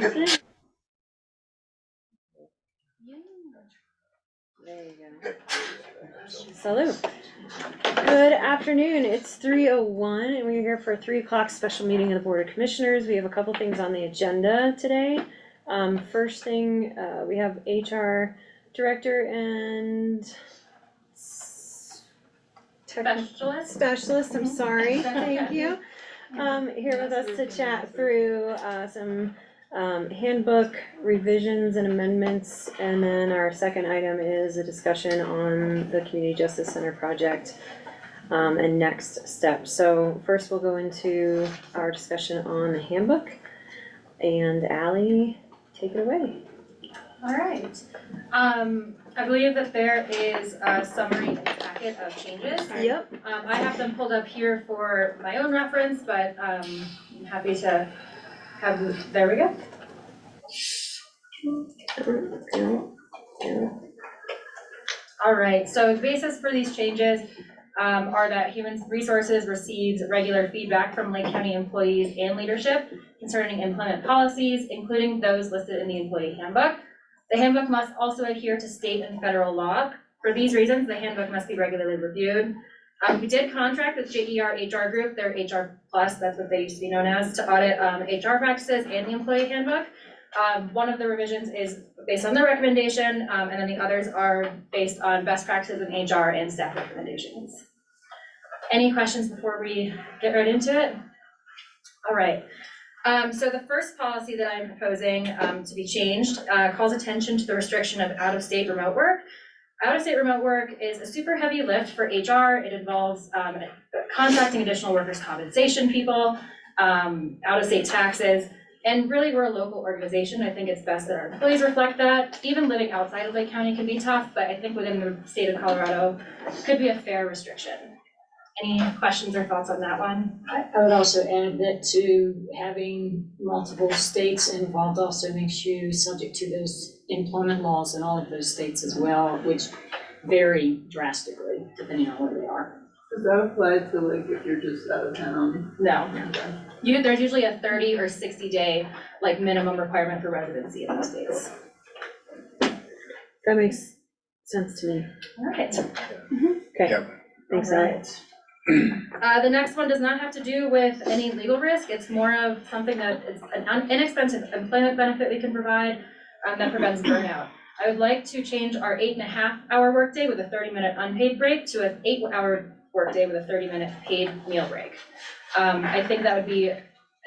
There you go. Salute. Good afternoon. It's 3:01 and we're here for a 3 o'clock special meeting of the Board of Commissioners. We have a couple things on the agenda today. First thing, we have HR Director and Specialist, I'm sorry. Thank you. Here with us to chat through some handbook revisions and amendments, and then our second item is a discussion on the Community Justice Center project and next steps. So first we'll go into our discussion on the handbook, and Allie, take it away. All right. I believe that there is a summary in the packet of changes. Yep. I have them pulled up here for my own reference, but I'm happy to have, there we go. All right, so the basis for these changes are that Human Resources receives regular feedback from Lake County employees and leadership concerning employment policies, including those listed in the employee handbook. The handbook must also adhere to state and federal law. For these reasons, the handbook must be regularly reviewed. We did contract with JER HR Group, their HR Plus, that's what they used to be known as, to audit HR practices and the employee handbook. One of the revisions is based on their recommendation, and then the others are based on best practices in HR and staff recommendations. Any questions before we get right into it? All right. So the first policy that I'm proposing to be changed calls attention to the restriction of out-of-state remote work. Out-of-state remote work is a super heavy lift for HR. It involves contacting additional workers' compensation people, out-of-state taxes, and really we're a local organization. I think it's best that our employees reflect that. Even living outside of Lake County can be tough, but I think within the state of Colorado could be a fair restriction. Any questions or thoughts on that one? I would also add that to having multiple states involved also makes you subject to those employment laws in all of those states as well, which vary drastically depending on where they are. Does that apply to like if you're just out of town? No. There's usually a 30 or 60 day like minimum requirement for residency in those states. That makes sense to me. All right. Okay. Yep. Thanks, Allie. The next one does not have to do with any legal risk. It's more of something that is an inexpensive employment benefit we can provide that prevents burnout. I would like to change our 8.5-hour workday with a 30-minute unpaid break to an 8-hour workday with a 30-minute paid meal break. I think that would be,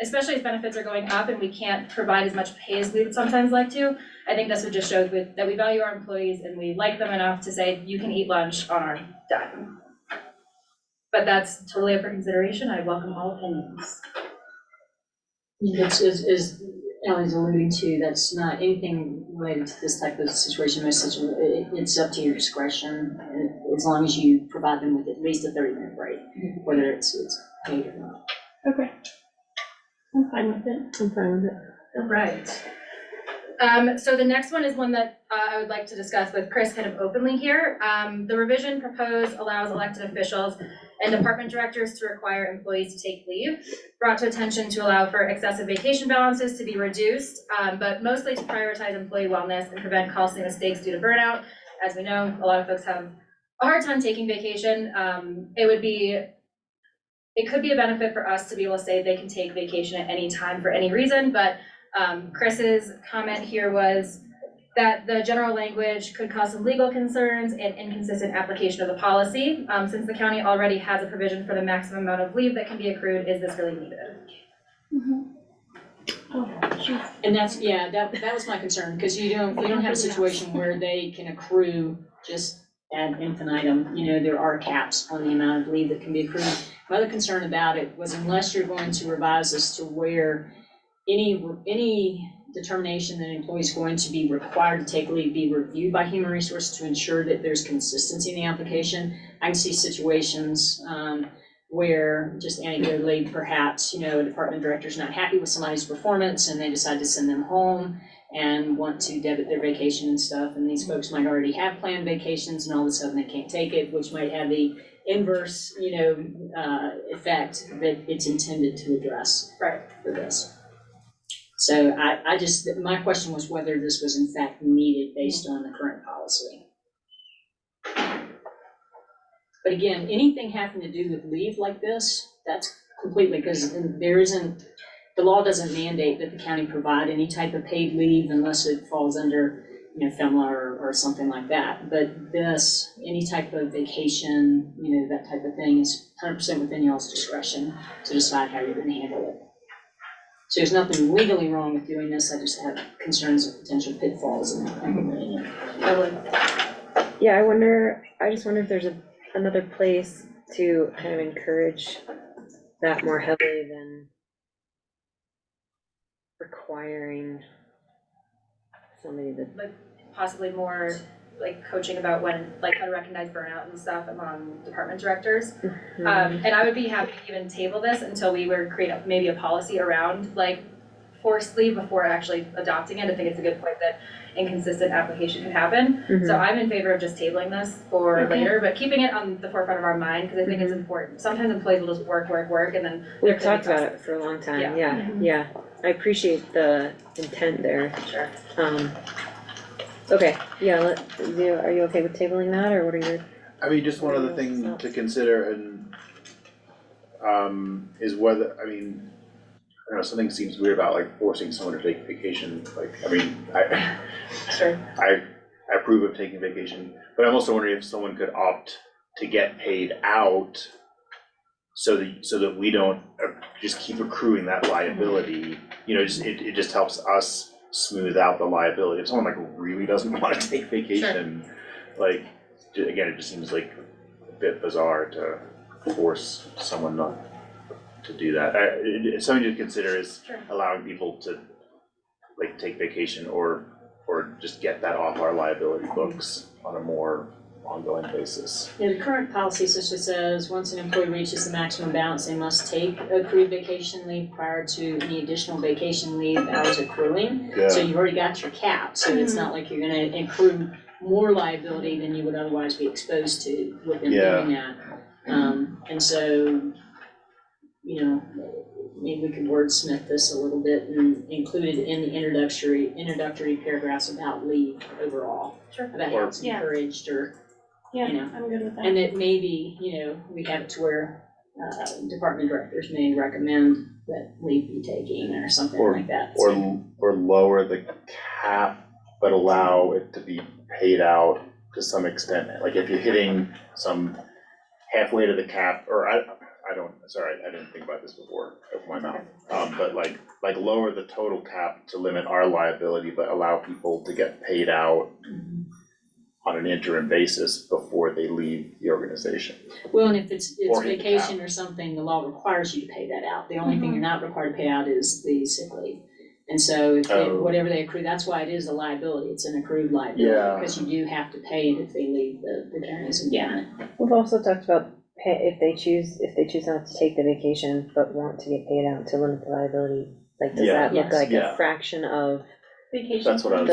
especially as benefits are going up and we can't provide as much pay as we would sometimes like to, I think this would just show that we value our employees and we like them enough to say you can eat lunch on our dime. But that's totally up for consideration. I welcome all opinions. It's, as Ellie's alluding to, that's not anything related to this type of situation. It's up to your discretion, as long as you provide them with at least a 30-minute break, whether it's paid or not. Okay. I'm fine with it. All right. So the next one is one that I would like to discuss with Chris kind of openly here. The revision proposed allows elected officials and department directors to require employees to take leave, brought to attention to allow for excessive vacation balances to be reduced, but mostly to prioritize employee wellness and prevent costly mistakes due to burnout. As we know, a lot of folks have a hard time taking vacation. It could be a benefit for us to be able to say they can take vacation at any time for any reason, but Chris's comment here was that the general language could cause some legal concerns and inconsistent application of the policy. Since the county already has a provision for the maximum amount of leave that can be accrued, is this really needed? And that's, yeah, that was my concern, because you don't have a situation where they can accrue just ad infinitum. You know, there are caps on the amount of leave that can be accrued. My other concern about it was, unless you're going to revise this to where any determination that an employee is going to be required to take leave be reviewed by Human Resources to ensure that there's consistency in the application. I can see situations where just anecdotally, perhaps, a department director is not happy with somebody's performance and they decide to send them home and want to debit their vacation and stuff, and these folks might already have planned vacations and all of a sudden they can't take it, which might have the inverse, effect that it's intended to address for this. So I just, my question was whether this was in fact needed based on the current policy. But again, anything having to do with leave like this, that's completely, because there isn't, the law doesn't mandate that the county provide any type of paid leave unless it falls under, FEMLA or something like that. But this, any type of vacation, that type of thing is 100% within y'all's discretion to decide how you're gonna handle it. So there's nothing legally wrong with doing this, I just have concerns of potential pitfalls in implementing it. Yeah, I just wonder if there's another place to kind of encourage that more heavily than requiring somebody to. Like possibly more like coaching about when, like how to recognize burnout and stuff among department directors. And I would be happy to even table this until we were create maybe a policy around like forced leave before actually adopting it. I think it's a good point that inconsistent application can happen. So I'm in favor of just tabling this for later, but keeping it on the forefront of our mind, because I think it's important. Sometimes employees will just work, and then. We've talked about it for a long time, yeah. I appreciate the intent there. Sure. Okay, yeah, are you okay with tabling that, or what are your? I mean, just one other thing to consider is whether, I don't know, something seems weird about like forcing someone to take vacation, Sure. I approve of taking vacation, but I'm also wondering if someone could opt to get paid out so that we don't just keep accruing that liability, it just helps us smooth out the liability. If someone like really doesn't want to take vacation, like, again, it just seems like a bit bizarre to force someone not to do that. Something to consider is allowing people to like take vacation or just get that off our liability books on a more ongoing basis. Yeah, the current policy essentially says, once an employee reaches the maximum balance, they must take accrued vacation leave prior to any additional vacation leave hours accruing. So you've already got your cap, so it's not like you're gonna accrue more liability than you would otherwise be exposed to with them doing that. And so, maybe we could wordsmith this a little bit and include it in the introductory paragraphs about leave overall. About how it's encouraged or, I'm good with that. and that maybe, we have it to where department directors may recommend that leave be taken or something like that. Or lower the cap, but allow it to be paid out to some extent. Like if you're hitting some halfway to the cap, or I didn't think about this before, open my mouth. But like lower the total cap to limit our liability, but allow people to get paid out on an interim basis before they leave the organization. Well, and if it's Or hit the vacation or something, the law requires you to pay that out. The only thing you're not required to pay out is the sick leave. And so whatever they accrue, that's why it is a liability. It's an accrued liability because you do have to pay it if they leave the journey's employment. We've also talked about if they choose not to take the vacation but want to get paid out to limit the liability. Like, does that look like a fraction of Vacation. That's what I was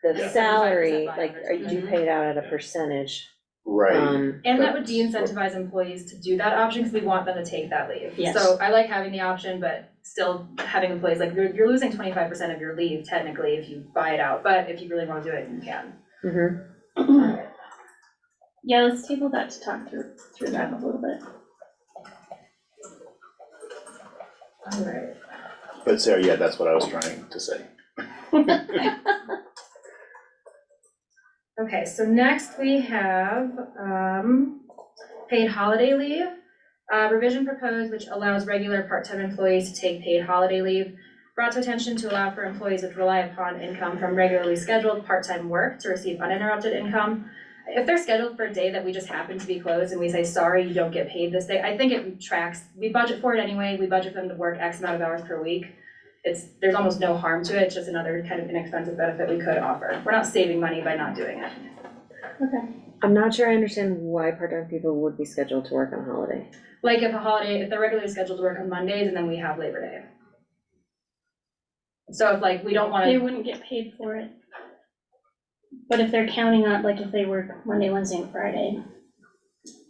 the Yeah. salary? 75% Like, are you paid out at a percentage? Right. And that would de-incentivize employees to do that option, because we want them to take that leave. Yes. So I like having the option, but still having employees, like, you're losing 25% of your leave technically if you buy it out, but if you really wanna do it, you can. Yeah, let's table that to talk through that a little bit. Alright. But Sarah, that's what I was trying to say. Okay, so next we have, paid holiday leave. Revision proposed which allows regular part-time employees to take paid holiday leave. Brought to attention to allow for employees which rely upon income from regularly scheduled part-time work to receive uninterrupted income. If they're scheduled for a day that we just happen to be closed and we say, sorry, you don't get paid this day, I think it tracks, we budget for it anyway, we budget for them to work X amount of hours per week. There's almost no harm to it, it's just another kind of inexpensive benefit we could offer. We're not saving money by not doing it. Okay. I'm not sure I understand why part-time people would be scheduled to work on a holiday. Like if they're regularly scheduled to work on Mondays and then we have Labor Day. So if like we don't They wanna, wouldn't get paid for it. But if they're counting on, like if they work Monday, Wednesday, and Friday,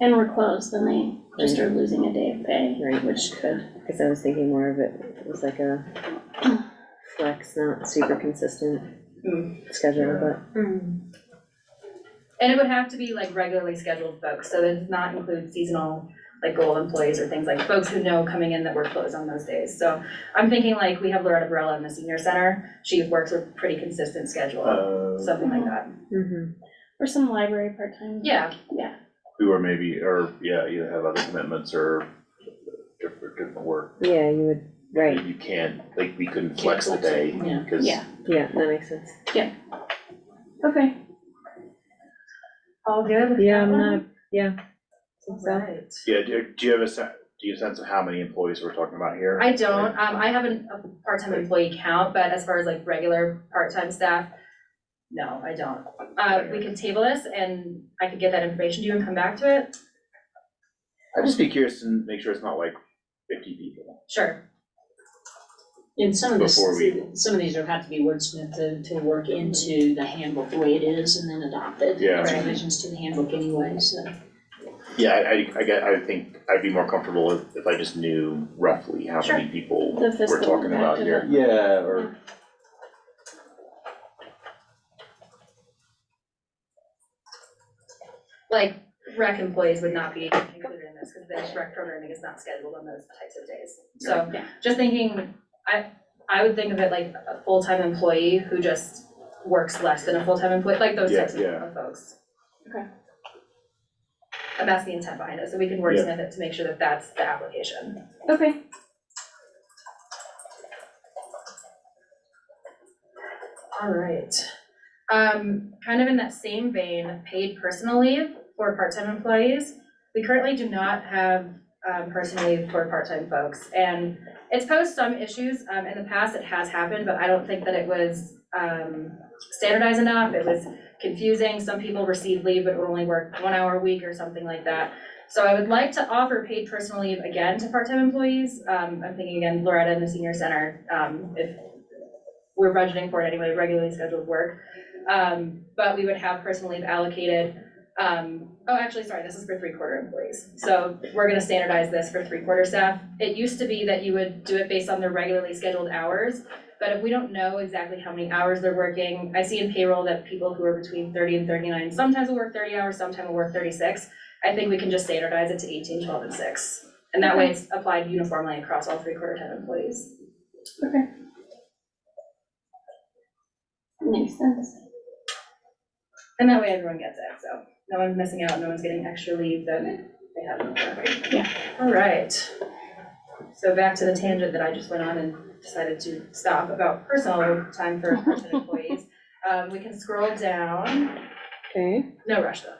and we're closed, then they just are losing a day of pay, Right. which could. Because I was thinking more of it was like a flex, not super consistent schedule, but. And it would have to be like regularly scheduled folks, so it does not include seasonal, like goal employees or things like folks who know coming in that we're closed on those days. So I'm thinking like we have Loretta Barella in the senior center, she works a pretty consistent schedule, something like that. Or some library part-time. Yeah, Who are maybe, or, yeah, either have other commitments or different work. Yeah, you would, right, You can't, like, we couldn't Can't flex the flex it, day, yeah. cause. Yeah. yeah, that makes sense. Okay. all good with Yeah, that I'm one? not, yeah. Think so. Right. Yeah, do you have do you have a sense of how many employees we're talking about here? I don't, I have a part-time employee count, but as far as like regular part-time staff, no, I don't. We can table this and I could get that information to you and come back to it, I'd just be curious to make sure it's not like 50 people. sure. And some of this, Before we- some of these will have to be wordsmithed to work into the handbook the way it is and then adopted. Yeah. There's Right. revisions to the handbook anyway, so. Yeah, I think I'd be more comfortable if I just knew roughly how many people The we're fiscal talking about impact of here. it. Yeah, or, Like rec employees would not be included in this because the rec programming is not scheduled on those types of days. So Yeah. just thinking, I would think of it like a full-time employee who just works less than a full-time employee, like those Yeah, types yeah. of folks. Okay. And that's the intent behind it, so we can wordsmith it to make sure that that's the application. Okay. All right. Kind of in that same vein, paid personal leave for part-time employees. We currently do not have personal leave for part-time folks, and it's posed some issues. In the past, it has happened, but I don't think that it was standardized enough. It was confusing. Some people received leave but would only work 1 hour a week or something like that. So I would like to offer paid personal leave again to part-time employees. I'm thinking again, Loretta in the senior center, if we're budgeting for it anyway, regularly scheduled work. But we would have personal leave allocated. This is for 3/4 employees. So we're gonna standardize this for 3/4 staff. It used to be that you would do it based on their regularly scheduled hours, but if we don't know exactly how many hours they're working, I see in payroll that people who are between 30 and 39, sometimes will work 30 hours, sometimes will work 36. I think we can just standardize it to 18, 12, and 6. And that way it's applied uniformly across all 3/4 time employees. Okay. Makes sense. And that way everyone gets it, so no one's missing out, no one's getting extra leave that they haven't worked. Yeah. All right. So back to the tangent that I just went on and decided to stop about personal time for part-time employees. We can scroll down, Okay, no rush though.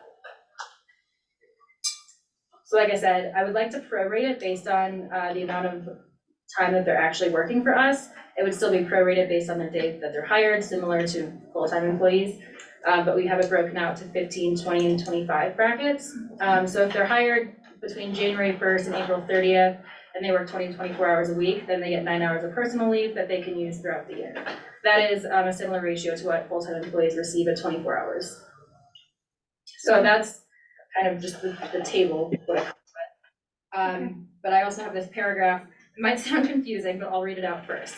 So like I said, I would like to prorate it based on the amount of time that they're actually working for us. It would still be prorated based on the date that they're hired, similar to full-time employees. But we have it broken out to 15, 20, and 25 brackets. So if they're hired between January 1st and April 30th, and they work 20 to 24 hours a week, then they get 9 hours of personal leave that they can use throughout the year. That is a similar ratio to what full-time employees receive at 24 hours. So that's kind of just the table. But I also have this paragraph. It might sound confusing, but I'll read it out first.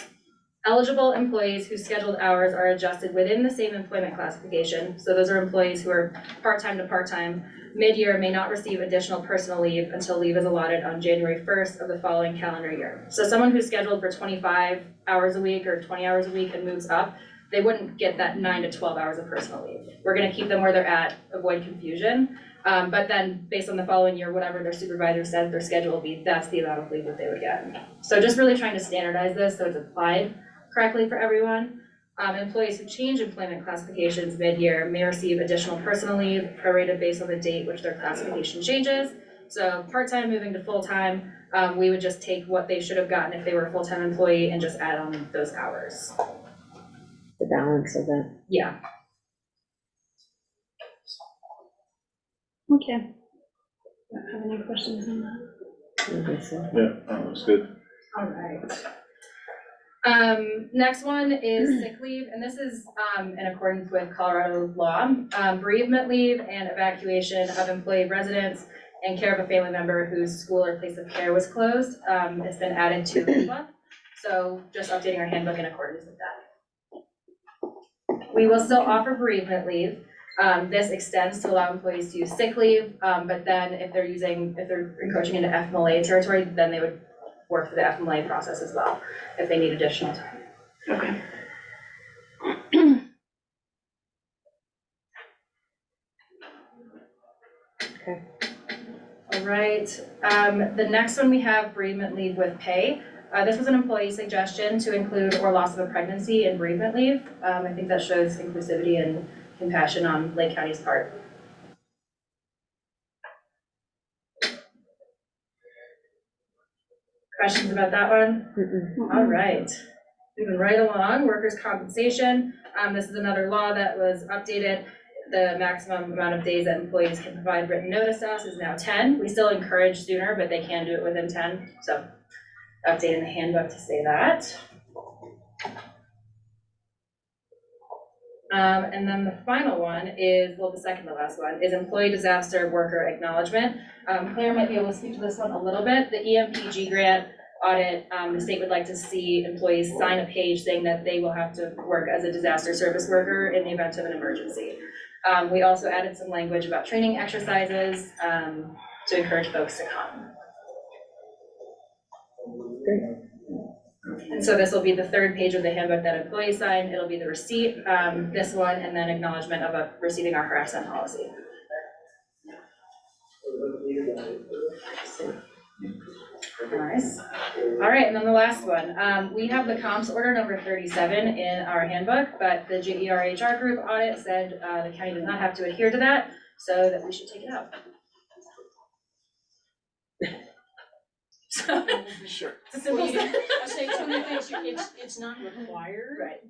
Eligible employees whose scheduled hours are adjusted within the same employment classification, so those are employees who are part-time to part-time, mid-year may not receive additional personal leave until leave is allotted on January 1st of the following calendar year. So someone who's scheduled for 25 hours a week or 20 hours a week and moves up, they wouldn't get that 9 to 12 hours of personal leave. We're gonna keep them where they're at, avoid confusion. But then based on the following year, whatever their supervisor says their schedule will be, that's the amount of leave that they would get. So just really trying to standardize this so it's applied correctly for everyone. Employees who change employment classifications mid-year may receive additional personal leave prorated based on the date which their classification changes. So part-time moving to full-time, we would just take what they should have gotten if they were a full-time employee and just add on those hours. the balance of that. Yeah. Okay. Don't have any questions on that. Okay, so, Yeah, that looks good. All right. Next one is sick leave, and this is in accordance with Colorado law. Bereavement leave and evacuation of employee residence and care of a family member whose school or place of care was closed. It's been added to HIPAA. So just updating our handbook in accordance with that. We will still offer bereavement leave. This extends to allow employees to use sick leave, but then if they're encroaching into FMLA territory, then they would work through the FMLA process as well, if they need additional time. Okay. All right, the next one we have bereavement leave with pay. This was an employee suggestion to include or loss of a pregnancy in bereavement leave. I think that shows inclusivity and compassion on Lake County's part. Questions about that one? Mm-mm. All right, moving right along, workers' compensation. This is another law that was updated. The maximum amount of days that employees can provide written notice to us is now 10. We still encourage sooner, but they can do it within 10. So updating the handbook to say that. And then the final one is, well, the second to last one is employee disaster worker acknowledgement. Claire might be able to speak to this one a little bit. The EMPG grant audit, the state would like to see employees sign a page saying that they will have to work as a disaster service worker in the event of an emergency. We also added some language about training exercises to encourage folks to come. And so this will be the third page of the handbook that employees sign. It'll be the receipt, this one, and then acknowledgement of receiving our harassment policy. Nice. All right, and then the last one. We have the comps order number 37 in our handbook, but the JERHR group audit said the county does not have to adhere to that, so that we should take it out. So, Sure. it's a simple Well, I say two new things, it's not required. Right.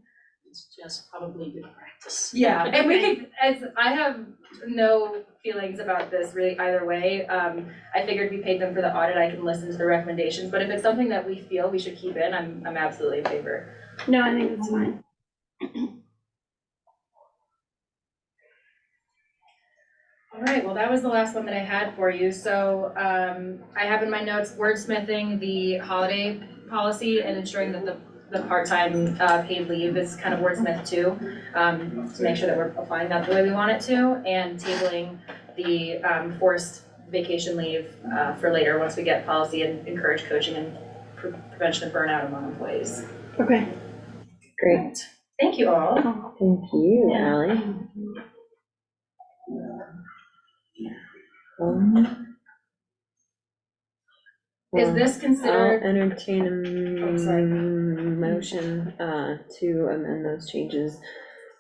It's just probably good practice. Yeah, and we could, I have no feelings about this really either way. I figured we paid them for the audit, I can listen to the recommendations, but if it's something that we feel we should keep in, I'm absolutely in favor. No, I think that's fine. All right, well, that was the last one that I had for you. So I have in my notes wordsmithing the holiday policy and ensuring that the part-time paid leave is kind of wordsmithed too, to make sure that we're applying that the way we want it to, and tabling the forced vacation leave for later, once we get policy, and encourage coaching and prevention of burnout among employees. Okay. Great, Thank you all. thank you, Yeah. Ally. Is this I'll considered, entertain a Oh, sorry. motion to amend those changes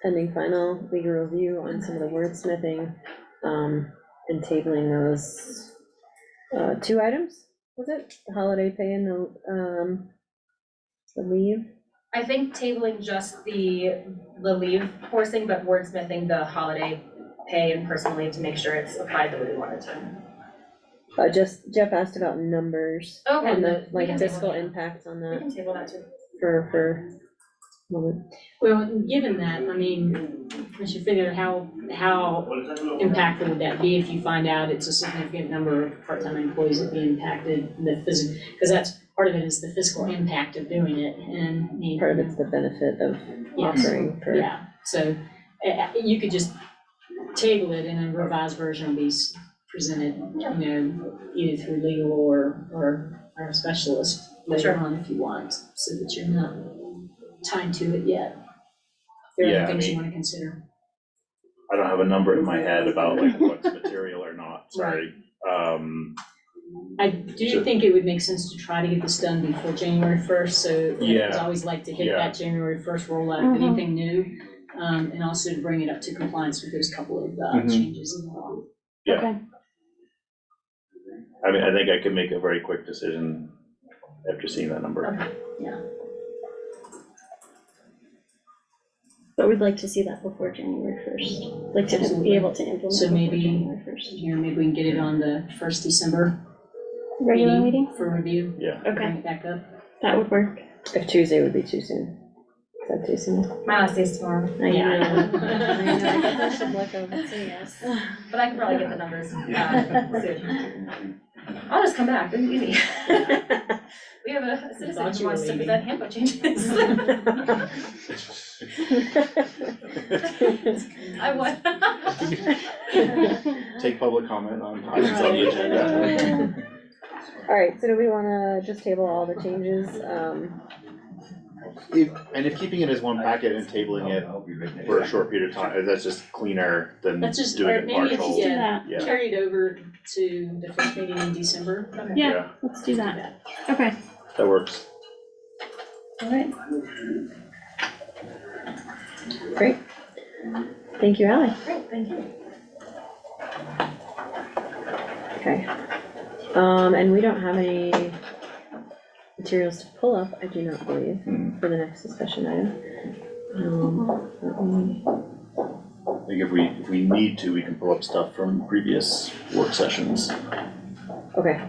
pending final legal review on some of the wordsmithing, and tabling those two items, was it? The holiday pay and the leave? I think tabling just the leave forcing, but wordsmithing the holiday pay and personal leave to make sure it's applied the way we want it to. Just, Jeff asked about numbers Okay, and the, we like, can fiscal table that. impacts on We that can table that too. for. Well, given that, I mean, once you figure out how impactful would that be if you find out it's a significant number of part-time employees that be impacted, the physical, because that's, part of it is the physical impact of doing it, and. Part of it's the benefit of Yes. offering for. Yeah, so you could just table it and a revised version will be presented, you know, either through legal or our specialist later Sure. on if you want, so that you're not tied to it yet. If there are Yeah, other I things you mean- want to consider. I don't have a number in my head about like what's material or not, sorry. I do think it would make sense to try to get this done before January 1st, so Yeah. I always like to hit Yeah. that January 1st rollout, if anything new, and also to bring it up to compliance with those couple of Mhm. changes in the law. Yeah. Okay. I mean, I think I could make a very quick decision after seeing that number. But we'd like to see that before January 1st, like to Absolutely. be able to implement So before maybe- January 1st. Here, maybe we can get it on the first December Regular meeting? for review. Yeah. Okay, Bring it back up. that would work. If Tuesday would be too soon. Is that too soon? My last day's tomorrow, I Yeah. know. I know, I guess I should look over, say yes. but I can probably get the numbers soon. I'll just come back, this is easy. We have a citizen Thought who you were wants to leaving. present handbook changes. I would. Take public comment on items on the agenda. Alright, so do we wanna just table all the changes, If keeping it as one packet and tabling it for a short period of time, that's just cleaner than That's just, doing or it maybe if partial. you Do that. Yeah, carry it over to the first meeting in December. Yeah, let's do that. Okay, that works. alright. great. Thank you, Ally. Great, thank you. Okay. And we don't have any materials to pull up, I do not believe, for the next discussion item. Let me- I think if we need to, we can pull up stuff from previous work sessions. Okay.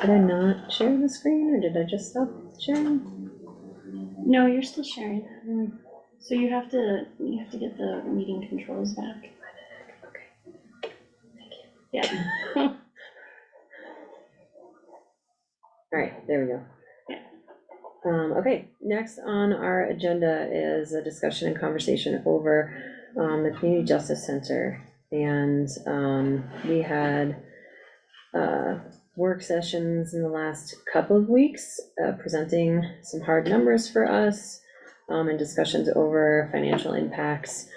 Did I not share the screen, or did I just stop sharing? No, you're still sharing. So you have to get the meeting controls back. Yeah. Alright, there we go. Okay, next on our agenda is a discussion and conversation over the Community Justice Center. And we had work sessions in the last couple of weeks, presenting some hard numbers for us, and discussions over financial impacts.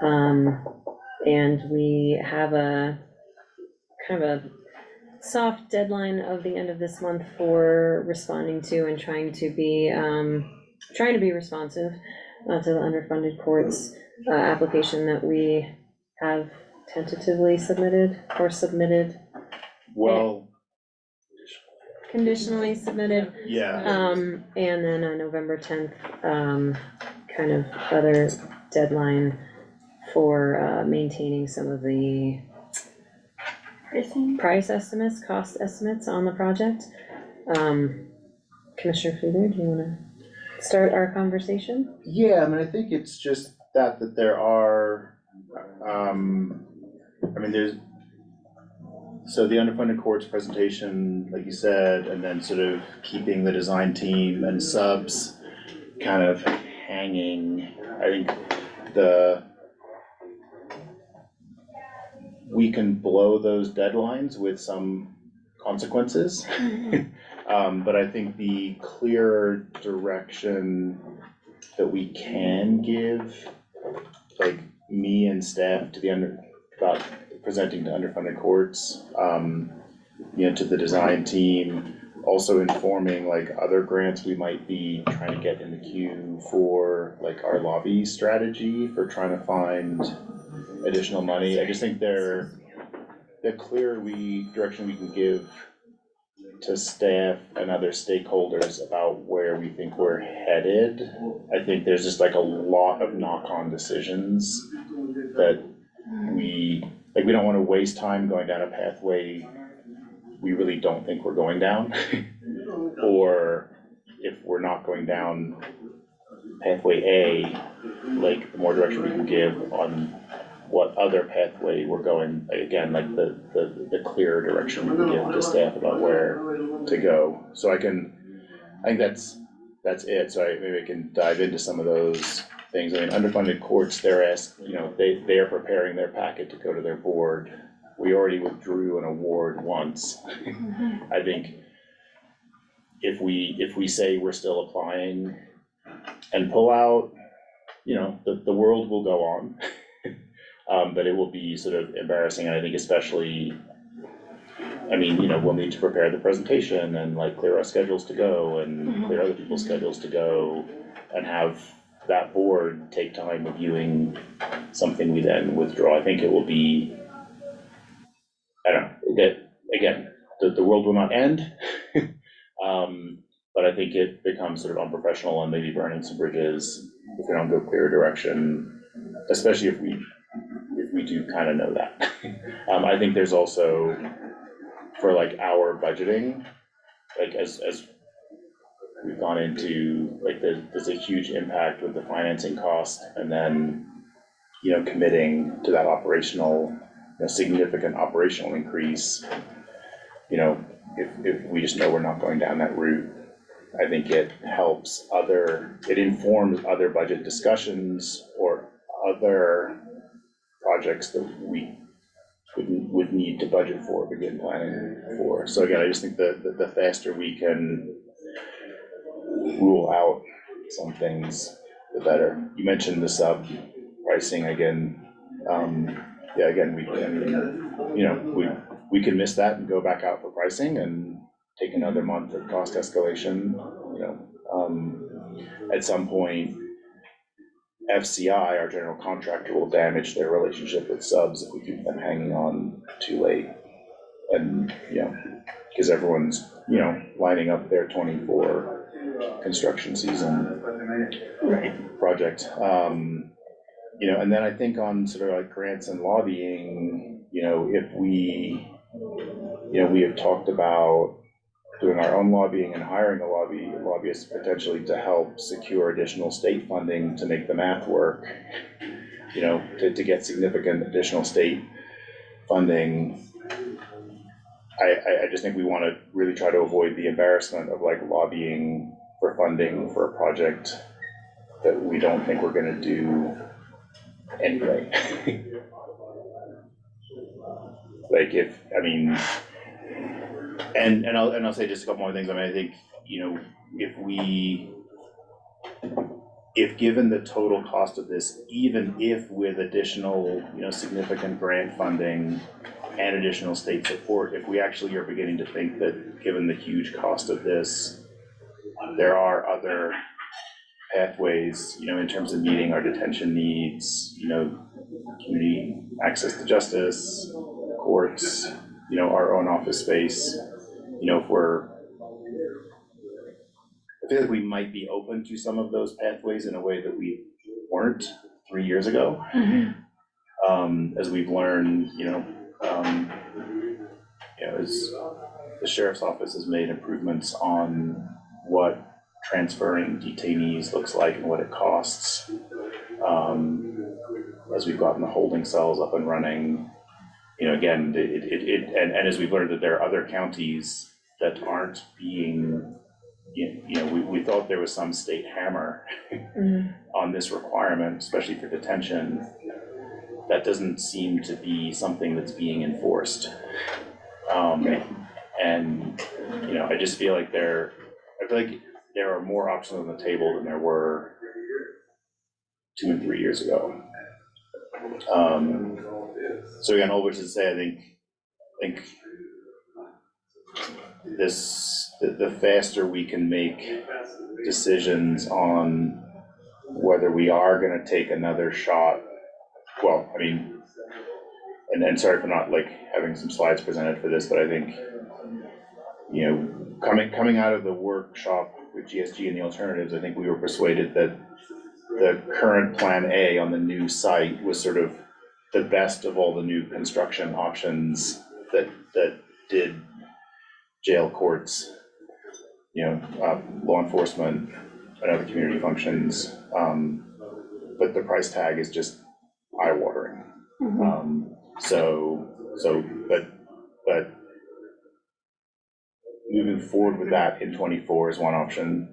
And we have a kind of a soft deadline of the end of this month for responding to and trying to be responsive to the underfunded courts application that we have tentatively submitted or submitted, Well, conditionally submitted. yeah, And then on November 10th, kind of other deadline for maintaining some of the Pricing? price estimates, cost estimates on the project. Commissioner Fluger, do you wanna start our conversation? yeah, I mean, I think it's just that there are, I mean, there's, so the underfunded courts presentation, like you said, and then sort of keeping the design team and subs kind of hanging. I think we can blow those deadlines with some consequences. But I think the clearer direction that we can give, like me and staff about presenting to underfunded courts, you know, to the design team, also informing like other grants we might be trying to get in the queue for, like our lobby strategy for trying to find additional money. I just think the clearer direction we can give to staff and other stakeholders about where we think we're headed, I think there's just like a lot of knock-on decisions that we don't wanna waste time going down a pathway we really don't think we're going down. Or if we're not going down pathway A, like the more direction we can give on what other pathway we're going, again, like the clearer direction we can give to staff about where to go. So I think that's it, so maybe I can dive into some of those things. I mean, underfunded courts, they're asked, you know, they are preparing their packet to go to their board. We already withdrew an award once. I think if we say we're still applying and pull out, you know, the world will go on. But it will be sort of embarrassing, and I think especially, I mean, you know, we'll need to prepare the presentation and like clear our schedules to go and clear other people's schedules to go and have that board take time reviewing something we then withdraw. I think it will be, I don't know, that, again, the world will not end. But I think it becomes sort of unprofessional and maybe burning some bridges if we don't go clear direction, especially if we do kind of know that. I think there's also, for like our budgeting, like as we've gone into, like there's a huge impact with the financing cost, and then, you know, committing to that operational a significant operational increase, you know, if we just know we're not going down that route, I think it helps it informs other budget discussions or other projects that we would need to budget for, begin planning for. So again, I just think that the faster we can rule out some things, the better. You mentioned the sub pricing again. Yeah, again, we can, you know, we can miss that and go back out for pricing and take another month of cost escalation, you know. At some point, FCI, our general contractor, will damage their relationship with subs if we keep them hanging on too late. And, you know, because everyone's, you know, lining up their 24 construction season project. You know, and then I think on sort of like grants and lobbying, you know, if we, you know, we have talked about doing our own lobbying and hiring a lobbyist potentially to help secure additional state funding to make the math work, you know, to get significant additional state funding. I just think we want to really try to avoid the embarrassment of like lobbying for funding for a project that we don't think we're going to do anyway. Like if, I mean, and I'll say just a couple more things. I mean, I think, you know, if given the total cost of this, even if with additional, you know, significant grant funding and additional state support, if we actually are beginning to think that given the huge cost of this, there are other pathways, you know, in terms of meeting our detention needs, you know, community access to justice, courts, you know, our own office space, you know, I feel like we might be open to some of those pathways in a way that we weren't 3 years ago. As we've learned, you know, as the sheriff's office has made improvements on what transferring detainees looks like and what it costs. As we've gotten the holding cells up and running, you know, again, and as we've learned that there are other counties that aren't being, you know, we thought there was some state hammer on this requirement, especially for detention. That doesn't seem to be something that's being enforced. And, you know, I just feel like there are more options on the table than there were 2 and 3 years ago. So again, all which is to say, I think the faster we can make decisions on whether we are going to take another shot. Well, I mean, and sorry for not like having some slides presented for this, but I think, you know, coming out of the workshop with GSG and the alternatives, I think we were persuaded that the current plan A on the new site was sort of the best of all the new construction options that did jail, courts, you know, law enforcement and other community functions. But the price tag is just eye-watering. But moving forward with that in 24 is one option.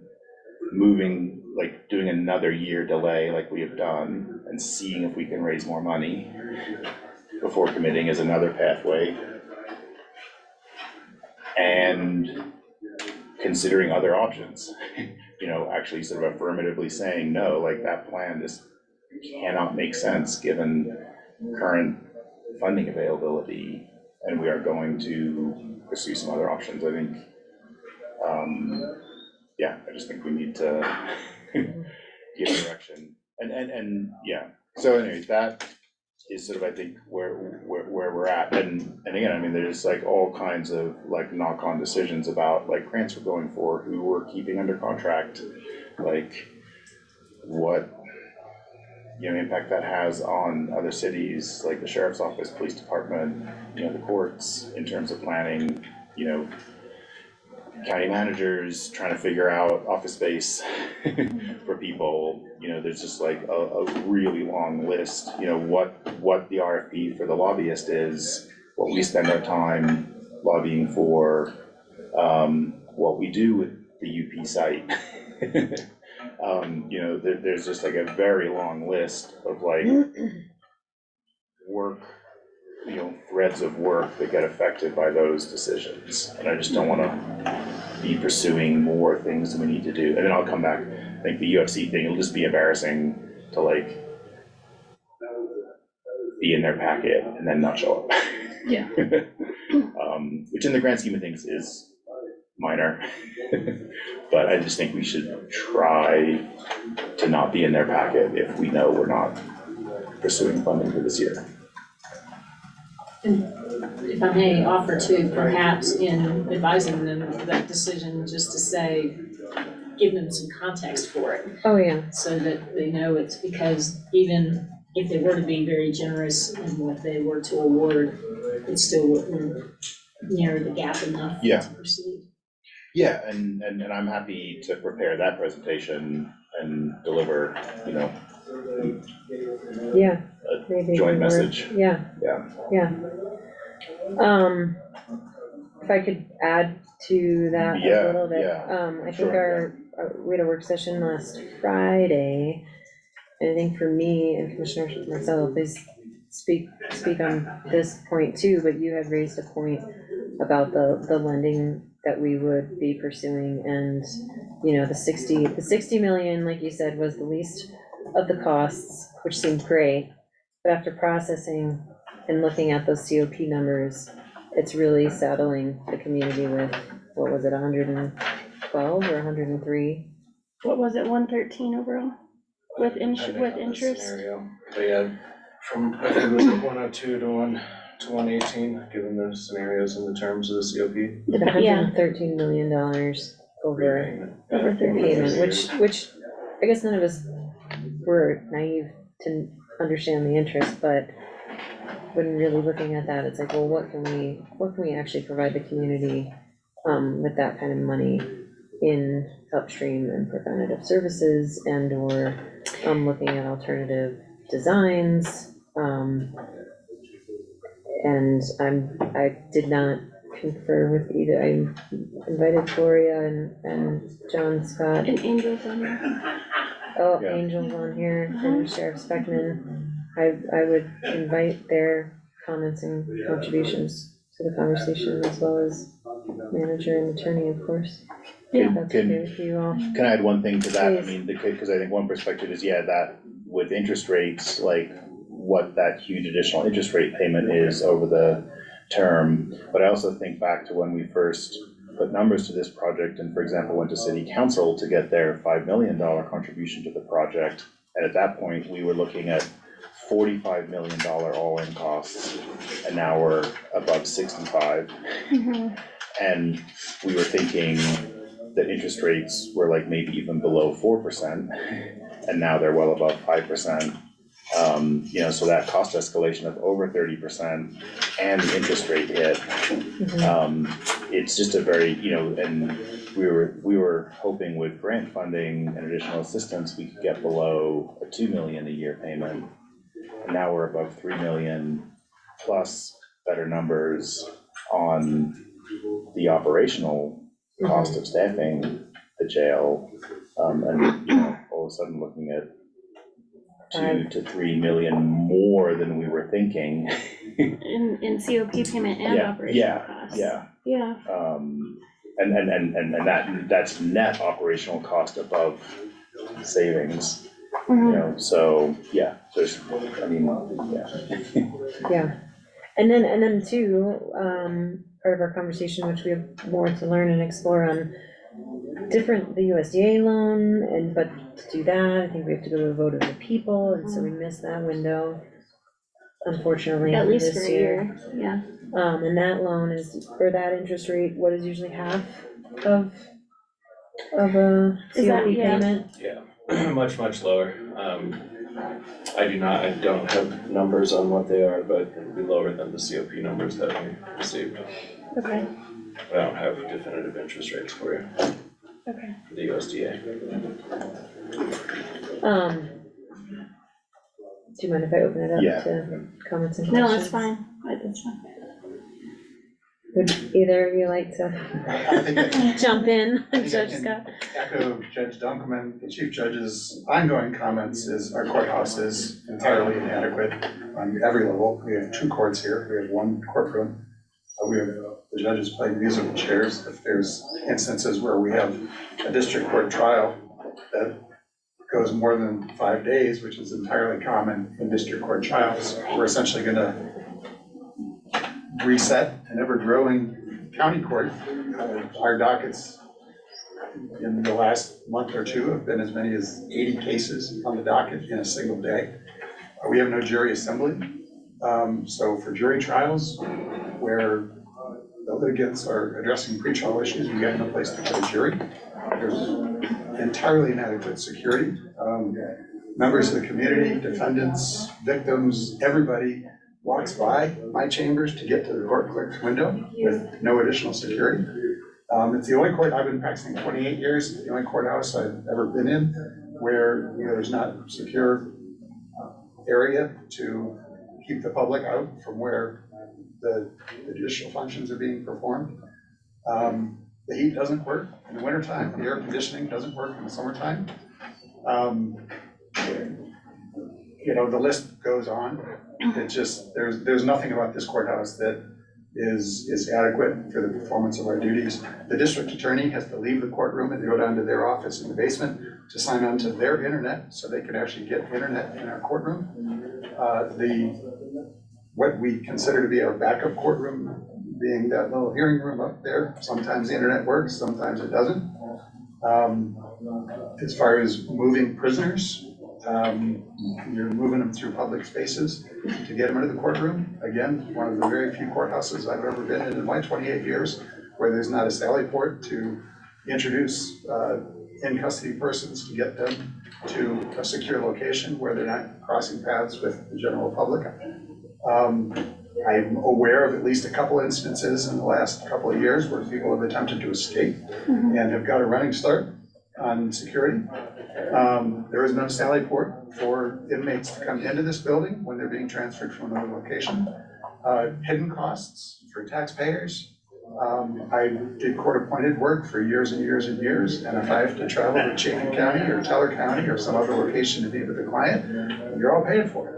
Doing another year delay like we have done and seeing if we can raise more money before committing is another pathway. And considering other options, you know, actually sort of affirmatively saying, no, like that plan just cannot make sense given current funding availability, and we are going to pursue some other options. I think, yeah, I just think we need to give direction. And yeah, so anyways, that is sort of, I think, where we're at. And again, I mean, there's like all kinds of like knock-on decisions about like grants we're going for, who we're keeping under contract, like what, you know, impact that has on other cities, like the sheriff's office, police department, you know, the courts, in terms of planning, you know, county managers trying to figure out office space for people, there's just like a really long list, what the RFP for the lobbyist is, what we spend our time lobbying for, what we do with the UP site. There's just like a very long list of like work, threads of work that get affected by those decisions. And I just don't wanna be pursuing more things than we need to do. And then I'll come back, I think the UFC thing, it'll just be embarrassing to like be in their packet and then not show up. Yeah. Which in the grand scheme of things is minor. But I just think we should try to not be in their packet if we know we're not pursuing funding for this year. If I may offer to, perhaps in advising them of that decision, just to say, give them some context for it, Oh, yeah, so that they know it's because even if they were to be very generous in what they were to award, it still wouldn't narrow the gap enough Yeah. to proceed. Yeah, and I'm happy to prepare that presentation and deliver, yeah. a Maybe joint more. message. Yeah. Yeah. If I could add to that Yeah, a little bit. yeah, I think sure. we had a work session last Friday, and I think for me and Commissioner Marcelo, please speak on this point too, but you had raised a point about the lending that we would be pursuing, and, the 60 million, like you said, was the least of the costs, which seemed great, but after processing and looking at those COP numbers, it's really saddling the community with, what was it, 112 or 103? What was it, 113 overall, with Depending on the interest? scenario. But yeah, from, I think it was like 102 to 118, given the scenarios and the terms of the COP. At $113 million over Repayment. Over 30 payment, which I guess none of us were naive to understand the interest, but when really looking at that, it's like, well, what can we actually provide the community with that kind of money in upstream and preventative services, and or looking at alternative designs. And I did not confer with either. I invited Gloria and John Scott. And Angel's on there. Oh, Yeah. Angel's on here, and Sheriff Speckman. I would invite their comments and contributions to the conversation, as well as manager and attorney, of course. Yeah. If that's okay with you all. Can I add one thing to that? I Please. mean, because I think one perspective is, that with interest rates, like what that huge additional interest rate payment is over the term. But I also think back to when we first put numbers to this project and, for example, went to city council to get their $5 million contribution to the project. And at that point, we were looking at $45 million all-in costs, and now we're above 65. And we were thinking that interest rates were like maybe even below 4%, and now they're well above 5%. So that cost escalation of over 30% and the interest rate hit, it's just a very, and we were hoping with grant funding and additional assistance, we could get below a $2 million a year payment. And now we're above 3 million, plus better numbers on the operational cost of staffing the jail. And all of a sudden looking at 2 to 3 million more than we were thinking. In COP payment and operational costs. Yeah. Yeah. And that's net operational cost above savings. So, there's, Yeah, and then too, part of our conversation, which we have more to learn and explore on the USDA loan, but to do that, I think we have to go to a vote of the people, and so we missed that window, unfortunately, At for least for this a year. year, yeah. And that loan is, or that interest rate, what is usually half of a Is that- COP yeah. payment? Yeah, much lower. I don't have numbers on what they are, but it'll be lower than the COP numbers that we received. Okay. but I don't have definitive interest rates for you, Okay. for the USDA. Do you mind if I open it Yeah. up to comments and questions? No, that's fine, that's fine. Would either of you like to I think I jump in, I think I Judge can Scott? echo Judge Dunkelman, the Chief Judge's ongoing comments is our courthouse is entirely inadequate on every level. We have 2 courts here, we have 1 courtroom. We have the judges playing musical chairs. If there's instances where we have a district court trial that goes more than 5 days, which is entirely common in district court trials, we're essentially gonna reset an ever-growing county court. Our dockets in the last month or 2 have been as many as 80 cases on the docket in a single day. We have no jury assembly, so for jury trials where the litigants are addressing pretrial issues, we have no place to put a jury. There's entirely inadequate security. Members of the community, defendants, victims, everybody walks by my chambers to get to the court clerk's window with no additional security. It's the only court, I've been practicing 28 years, it's the only courthouse I've ever been in where there's not secure area to keep the public out from where the judicial functions are being performed. The heat doesn't work in the wintertime, the air conditioning doesn't work in the summertime. The list goes on. It just, there's nothing about this courthouse that is adequate for the performance of our duties. The district attorney has to leave the courtroom and go down to their office in the basement to sign on to their internet so they can actually get internet in our courtroom. What we consider to be our backup courtroom, being that little hearing room up there, sometimes the internet works, sometimes it doesn't. As far as moving prisoners, you're moving them through public spaces to get them into the courtroom. Again, one of the very few courthouses I've ever been in my 28 years where there's not a sally port to introduce in custody persons to get them to a secure location where they're not crossing paths with the general public. I'm aware of at least a couple instances in the last couple of years where people have attempted to escape and have got a running start on security. There is no sally port for inmates to come into this building when they're being transferred from another location. Hidden costs for taxpayers. I did court-appointed work for years and years and years, and if I have to travel to Chaffin County or Teller County or some other location to be with a client, you're all paying for it.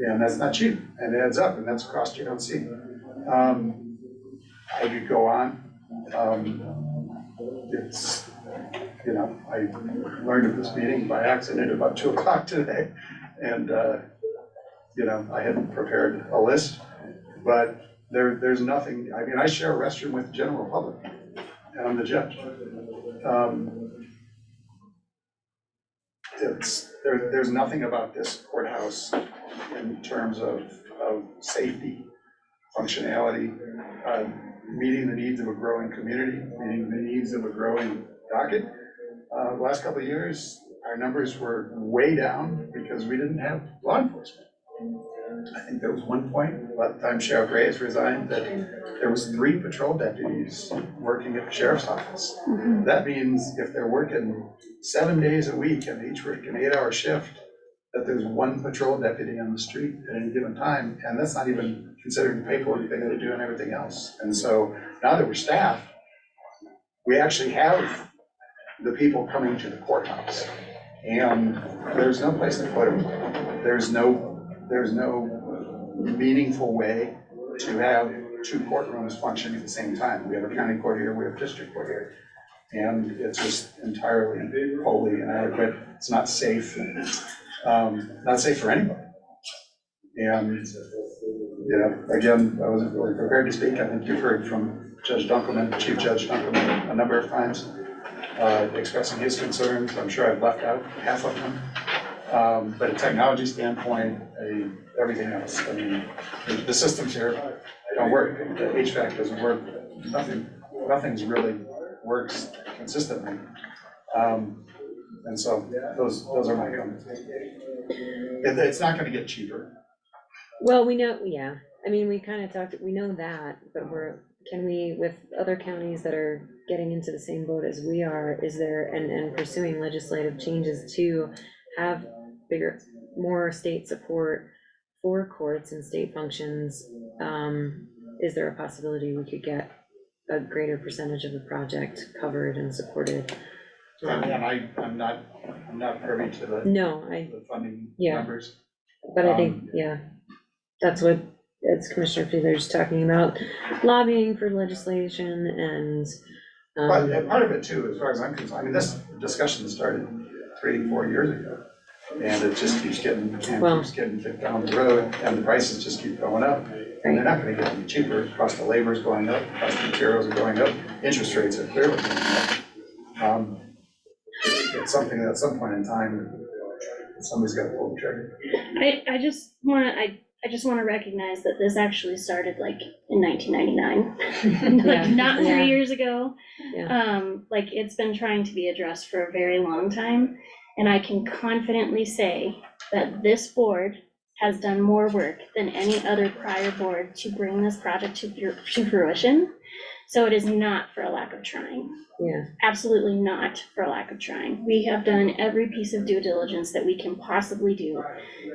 And that's not cheap, and it adds up, and that's a cost you don't see. I could go on. I learned of this meeting by accident about 2 o'clock today, and I hadn't prepared a list, but there's nothing. I mean, I share a restroom with the general public, and I'm the judge. There's nothing about this courthouse in terms of safety, functionality, meeting the needs of a growing community, meeting the needs of a growing docket. Last couple of years, our numbers were way down because we didn't have law enforcement. I think there was one point, by the time Sheriff Reyes resigned, that there was 3 patrol deputies working at the sheriff's office. That means if they're working 7 days a week and they each work an 8-hour shift, that there's 1 patrol deputy on the street at any given time, and that's not even considering the paperwork they gotta do and everything else. And so now that we're staffed, we actually have the people coming to the courthouse, and there's no place to put them. There's no meaningful way to have 2 courtrooms functioning at the same time. We have a county court here, we have a district court here, and it's just entirely, wholly inadequate. It's not safe. Not safe for anybody. And, again, I wasn't really prepared to speak. I think you've heard from Judge Dunkelman, Chief Judge Dunkelman, a number of times, expressing his concerns. I'm sure I've left out half of them. But a technology standpoint, everything else, I mean, the systems here don't work. The HVAC doesn't work. Nothing's really works consistently. And so those are my comments. It's not gonna get cheaper. Well, we know, yeah, I mean, we kind of talked, we know that, but can we, with other counties that are getting into the same boat as we are, is there, and pursuing legislative changes to have bigger, more state support for courts and state functions, is there a possibility we could get a greater percentage of the project covered and supported? And I'm not privy to the No, the funding Yeah. numbers. but I think, yeah, that's what, as Commissioner Fiedler's talking about, lobbying for legislation and, But part of it too, as far as I'm concerned, I mean, this discussion started 3-4 years ago. And it just keeps getting, kicked down the road, and the prices just keep going up. And they're not gonna get any cheaper, cost of labor is going up, cost of materials are going up, interest rates are clearly going up. It's something that at some point in time, somebody's gotta pull the trigger. I just wanna recognize that this actually started like in 1999, Yeah, like not yeah. 3 years ago. Yeah. Like it's been trying to be addressed for a very long time. And I can confidently say that this board has done more work than any other prior board to bring this project to fruition. So it is not for a lack of trying. yeah, Absolutely not for a lack of trying. We have done every piece of due diligence that we can possibly do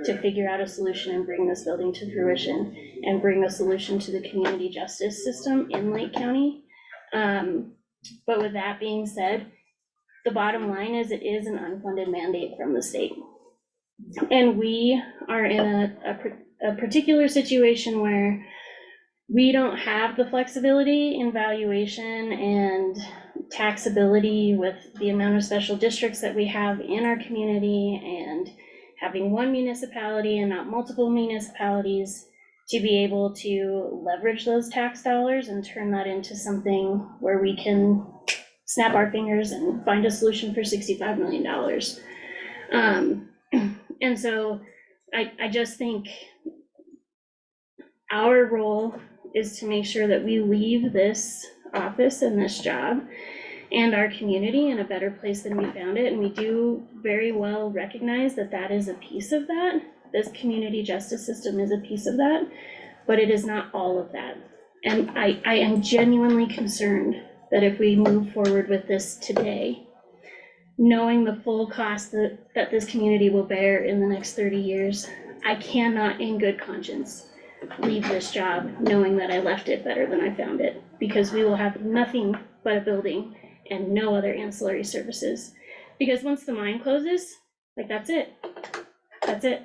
to figure out a solution and bring this building to fruition and bring a solution to the community justice system in Lake County. But with that being said, the bottom line is it is an unfunded mandate from the state. And we are in a particular situation where we don't have the flexibility in valuation and taxability with the amount of special districts that we have in our community and having one municipality and not multiple municipalities to be able to leverage those tax dollars and turn that into something where we can snap our fingers and find a solution for $65 million. And so I just think our role is to make sure that we leave this office and this job and our community in a better place than we found it. And we do very well recognize that that is a piece of that. This community justice system is a piece of that, but it is not all of that. And I am genuinely concerned that if we move forward with this today, knowing the full cost that this community will bear in the next 30 years, I cannot in good conscience leave this job knowing that I left it better than I found it, because we will have nothing but a building and no other ancillary services. Because once the mine closes, like that's it. That's it.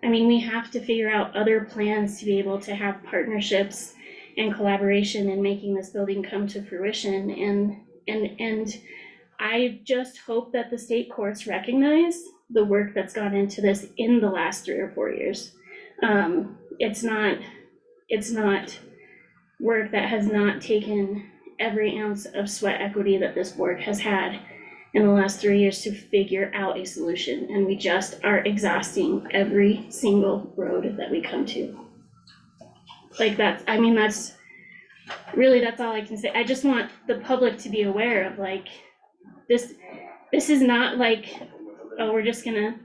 I mean, we have to figure out other plans to be able to have partnerships and collaboration in making this building come to fruition. And I just hope that the state courts recognize the work that's gone into this in the last 3 or 4 years. It's not work that has not taken every ounce of sweat equity that this board has had in the last 3 years to figure out a solution. And we just are exhausting every single road that we come to. Like that's really, that's all I can say. I just want the public to be aware of like, this is not like, oh, we're just gonna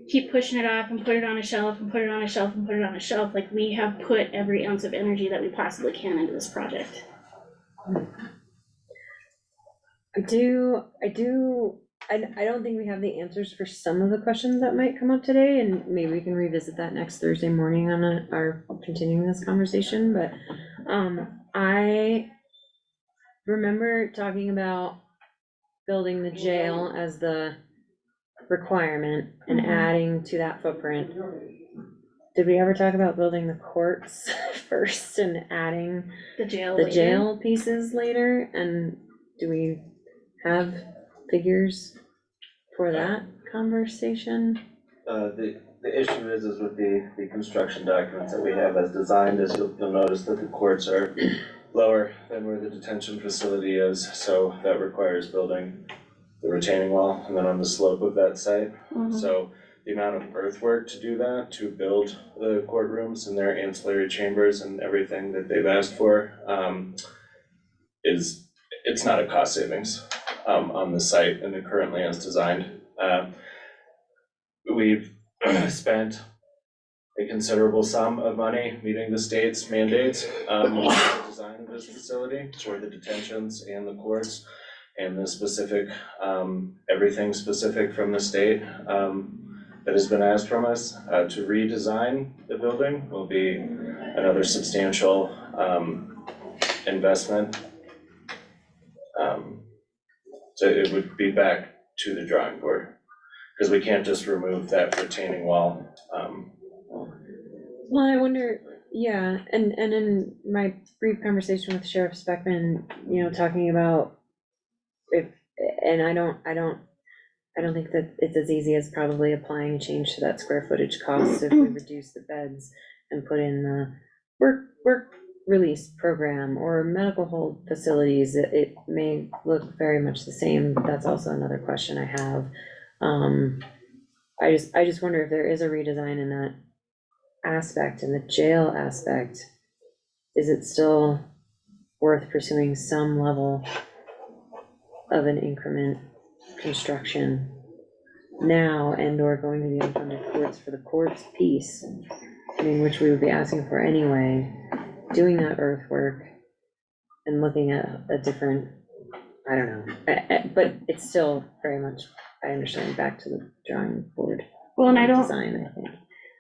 keep pushing it off and put it on a shelf and put it on a shelf and put it on a shelf. Like we have put every ounce of energy that we possibly can into this project. I don't think we have the answers for some of the questions that might come up today, and maybe we can revisit that next Thursday morning on our continuing this conversation, but I remember talking about building the jail as the requirement and adding to that footprint. Did we ever talk about building the courts first and adding The jail the later. jail pieces later? And do we have figures for that conversation? The issue is with the construction documents that we have as designed, is you'll notice that the courts are lower than where the detention facility is, so that requires building the retaining wall and then on the slope of that site. So the amount of earthwork to do that, to build the courtrooms and their ancillary chambers and everything that they've asked for, it's not a cost savings on the site and currently as designed. We've spent a considerable sum of money meeting the state's mandates, design design of this facility for the detentions and the courts and the specific, everything specific from the state, that has been asked from us, to redesign the building will be another substantial, investment. So it would be back to the drawing board, because we can't just remove that retaining wall. Well, I wonder, yeah, and in my brief conversation with Sheriff Speckman, you know, talking about if, and I don't think that it's as easy as probably applying a change to that square footage cost if we reduce the beds and put in the work release program or medical hold facilities. It may look very much the same, but that's also another question I have. I just wonder if there is a redesign in that aspect, in the jail aspect, is it still worth pursuing some level of an increment construction now and or going to the unfunded courts for the courts piece? I mean, which we would be asking for anyway, doing that earthwork and looking at a different, I don't know, but it's still very much, I understand, back to the drawing board. Well, and I Design, I think.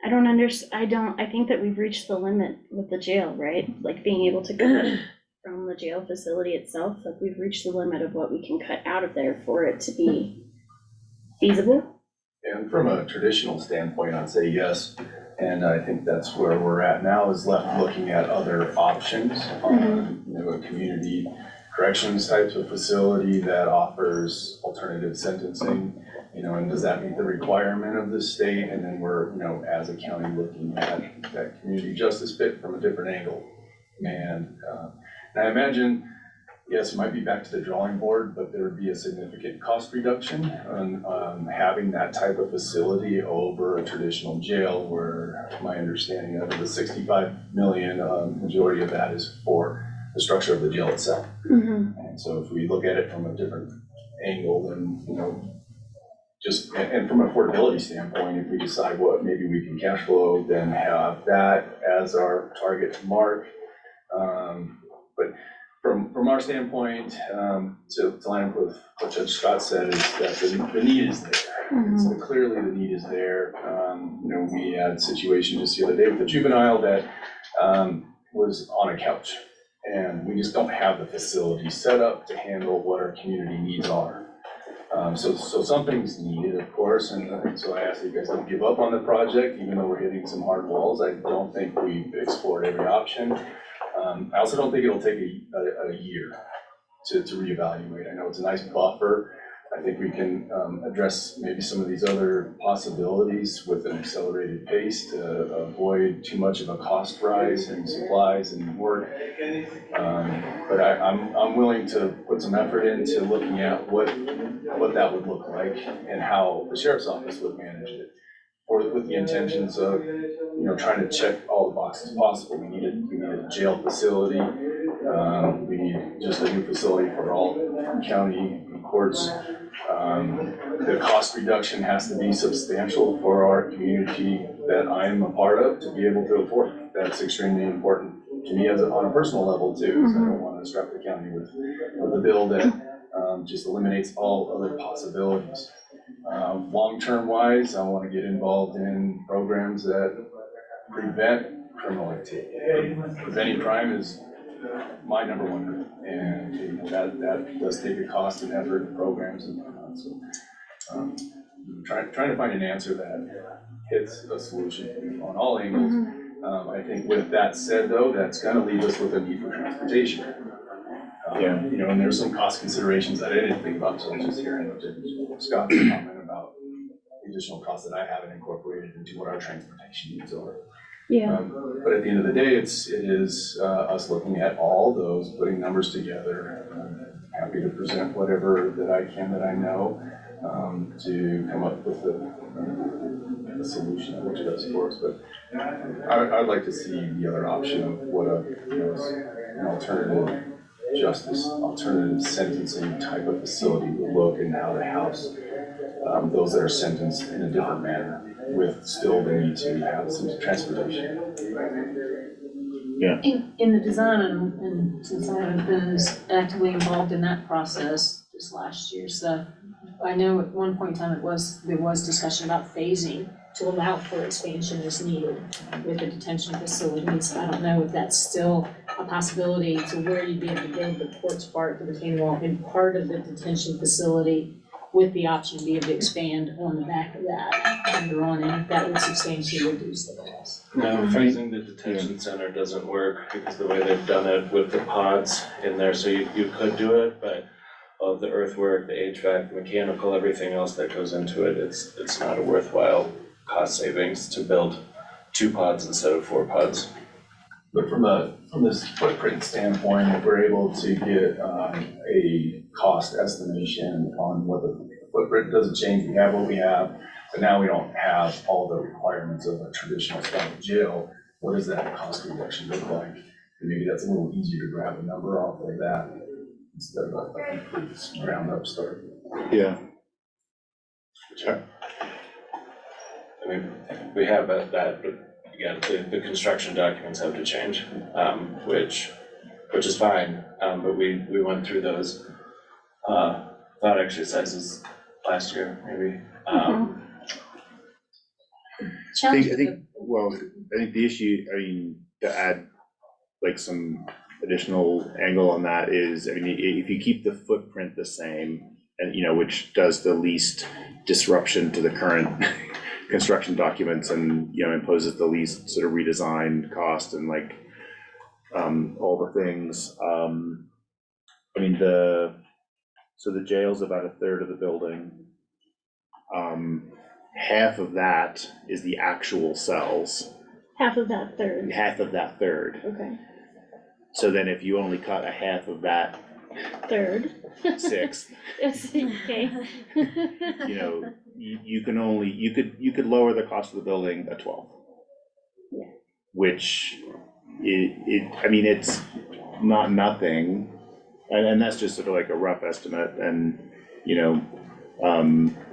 I think that we've reached the limit with the jail, right? Like being able to cut from the jail facility itself, like we've reached the limit of what we can cut out of there for it to be feasible. And from a traditional standpoint, I'd say yes, and I think that's where we're at now, is left looking at other options on, you know, a community corrections types of facility that offers alternative sentencing, you know, and does that meet the requirement of the state? And then we're, you know, as a county, looking at that community justice fit from a different angle. And I imagine, yes, it might be back to the drawing board, but there would be a significant cost reduction on having that type of facility over a traditional jail, where my understanding of it, the 65 million, majority of that is for the structure of the jail itself. And so if we look at it from a different angle, then, you know, just, and from an affordability standpoint, if we decide what maybe we can cash flow, then have that as our target to mark. But from our standpoint, to line up with what Judge Scott said, is that the need is there. So clearly the need is there. You know, we had a situation just the other day with a juvenile that was on a couch, and we just don't have the facility set up to handle what our community needs are. So something's needed, of course, and so I ask that you guys don't give up on the project, even though we're hitting some hard walls. I don't think we've explored every option. I also don't think it'll take a year to reevaluate. I know it's a nice buffer. I think we can address maybe some of these other possibilities with an accelerated pace to avoid too much of a cost rise in supplies and work. But I'm willing to put some effort into looking at what that would look like and how the sheriff's office would manage it, or with the intentions of, you know, trying to check all the boxes possible. We need a jail facility. We need just a new facility for all county courts. The cost reduction has to be substantial for our community that I'm a part of to be able to afford. That's extremely important to me on a personal level too, because I don't want to strap the county with a bill that just eliminates all other possibilities. Long-term wise, I want to get involved in programs that prevent criminal activity. Preventing crime is my number one goal, and you know, that does take a cost and effort and programs and whatnot. So trying to find an answer that hits a solution on all angles. I think with that said, though, that's going to leave us with a need for transportation. You know, and there's some cost considerations that I didn't think about until I was just hearing Scott's comment about the additional costs that I haven't incorporated into what our transportation needs are. Yeah. But at the end of the day, it is us looking at all those, putting numbers together. I'm happy to present whatever that I can, that I know, to come up with a solution that works best for us. But I'd like to see the other option of what an alternative justice, alternative sentencing type of facility would look, and how to house those that are sentenced in a different manner, with still the need to have some transportation. In the design, and since I haven't been as actively involved in that process this last year, so I know at one point in time there was discussion about phasing to allow for expansion as needed with the detention facilities. I don't know if that's still a possibility to where you'd be able to build the porch part, the retaining wall, in part of the detention facility with the option to be able to expand on the back of that later on, and that would substantially reduce the cost. No, phasing the detention center doesn't work because the way they've done it with the pods in there, so you could do it, but all of the earthwork, the HVAC, the mechanical, everything else that goes into it, it's not a worthwhile cost savings to build 2 pods instead of 4 pods. But from this footprint standpoint, if we're able to get a cost estimation on what the footprint doesn't change, we have what we have, but now we don't have all the requirements of a traditional style jail, what does that cost reduction look like? And maybe that's a little easier to grab a number off like that instead of a complete ground up start. Yeah. Sure. I mean, we have that, but again, the construction documents have to change, which is fine, but we went through those thought exercises last year, maybe. I think the issue, I mean, to add like some additional angle on that is, I mean, if you keep the footprint the same, and which does the least disruption to the current construction documents and, imposes the least sort of redesign cost and like, all the things, I mean, so the jail's about 1/3 of the building. Half of that is the actual cells, Half of that third, half of that third. okay, So then if you only cut a half of that third. sixth, Yes, okay. you could lower the cost of the building a 1/12. Yeah. Which I mean, it's not nothing, and that's just sort of like a rough estimate, and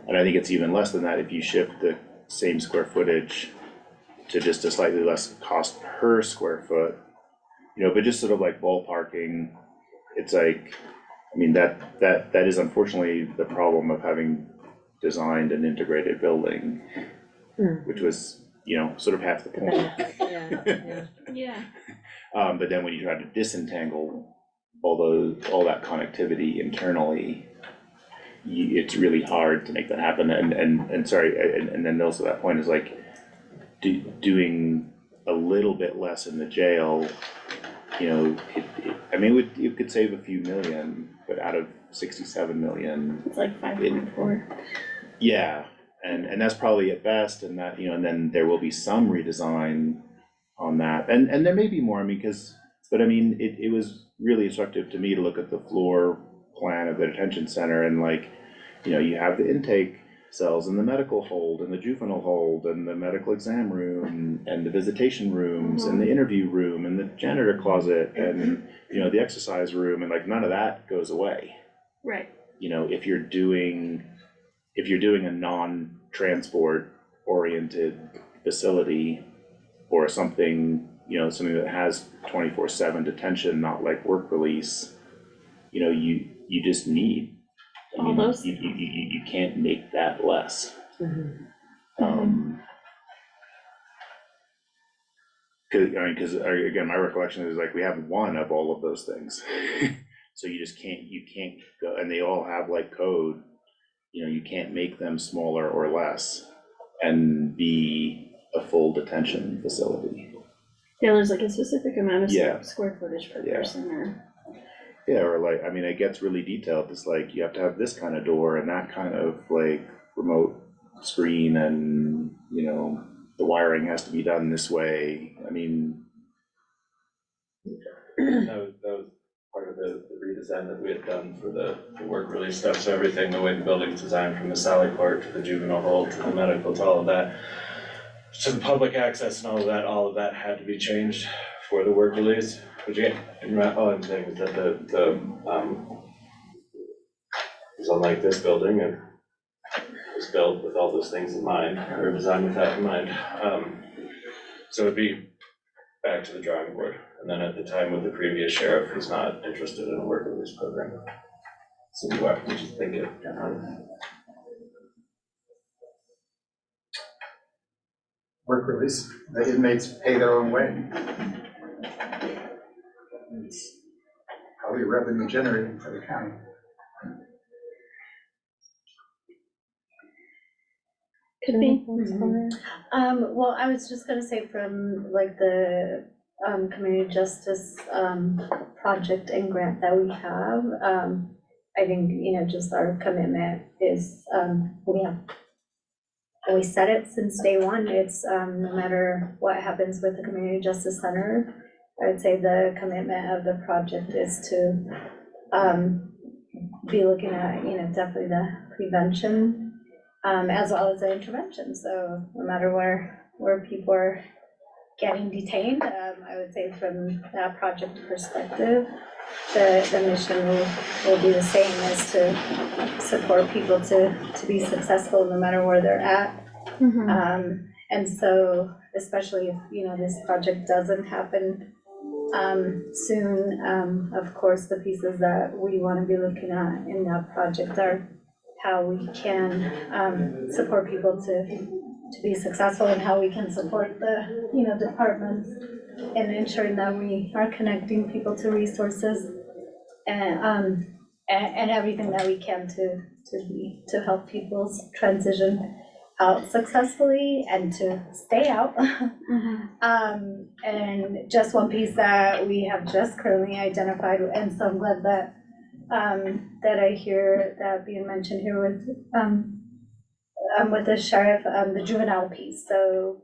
and I think it's even less than that if you shift the same square footage to just a slightly less cost per square foot, but just sort of like ballparking, it's like, I mean, that is unfortunately the problem of having designed an integrated building, which was, sort of half the point. Yeah, But then when you try to disentangle all that connectivity internally, it's really hard to make that happen. And sorry, and then also that point is like doing a little bit less in the jail. I mean, you could save a few million, but out of 67 million, it's like 5.4. yeah, and that's probably at best, and that, and then there will be some redesign on that, and there may be more, I mean, but I mean, it was really instructive to me to look at the floor plan of the detention center, and like, you have the intake cells and the medical hold and the juvenile hold and the medical exam room and the visitation rooms and the interview room and the janitor closet and, the exercise room, and like none of that goes away. Right. If you're doing a non-transport oriented facility or something, something that has 24/7 detention, not like work release, you just need, All those. You can't make that less. Because again, my recollection is like we have one of all of those things. So you can't go, and they all have like code, you can't make them smaller or less and be a full detention facility. Yeah, there's like a specific amount of Yeah. square footage per Yeah. person or. Yeah, or like, I mean, it gets really detailed, it's like, you have to have this kind of door and that kind of like remote screen and, the wiring has to be done this way, I mean. That was part of the redesign that we had done for the work release stuff, so everything, the way the building's designed, from the Sally Court to the juvenile hall to the medical to all of that, to the public access and all of that had to be changed for the work release. Which again, and the thing is that the it's unlike this building, and it was built with all those things in mind, or designed with that in mind. So it'd be back to the drawing board. And then at the time with the previous sheriff, he's not interested in a work release program. So we have to just think it. Work release, the inmates pay their own way. It's probably revenue generating for the county. Could be. Well, I was just gonna say from like the, community justice, project and grant that we have, I think, just our commitment is, we said it since day one, it's, no matter what happens with the Community Justice Center, I would say the commitment of the project is to, be looking at, definitely the prevention, as well as the intervention, so no matter where people are getting detained, I would say from that project perspective, the mission will be the same, as to support people to be successful no matter where they're at. And so, especially if, this project doesn't happen soon, of course, the pieces that we want to be looking at in that project are how we can support people to be successful, and how we can support the, departments in ensuring that we are connecting people to resources and everything that we can to help people's transition out successfully and to stay out. And just one piece that we have just currently identified, and so I'm glad that that I hear that being mentioned here with the sheriff, the juvenile piece. So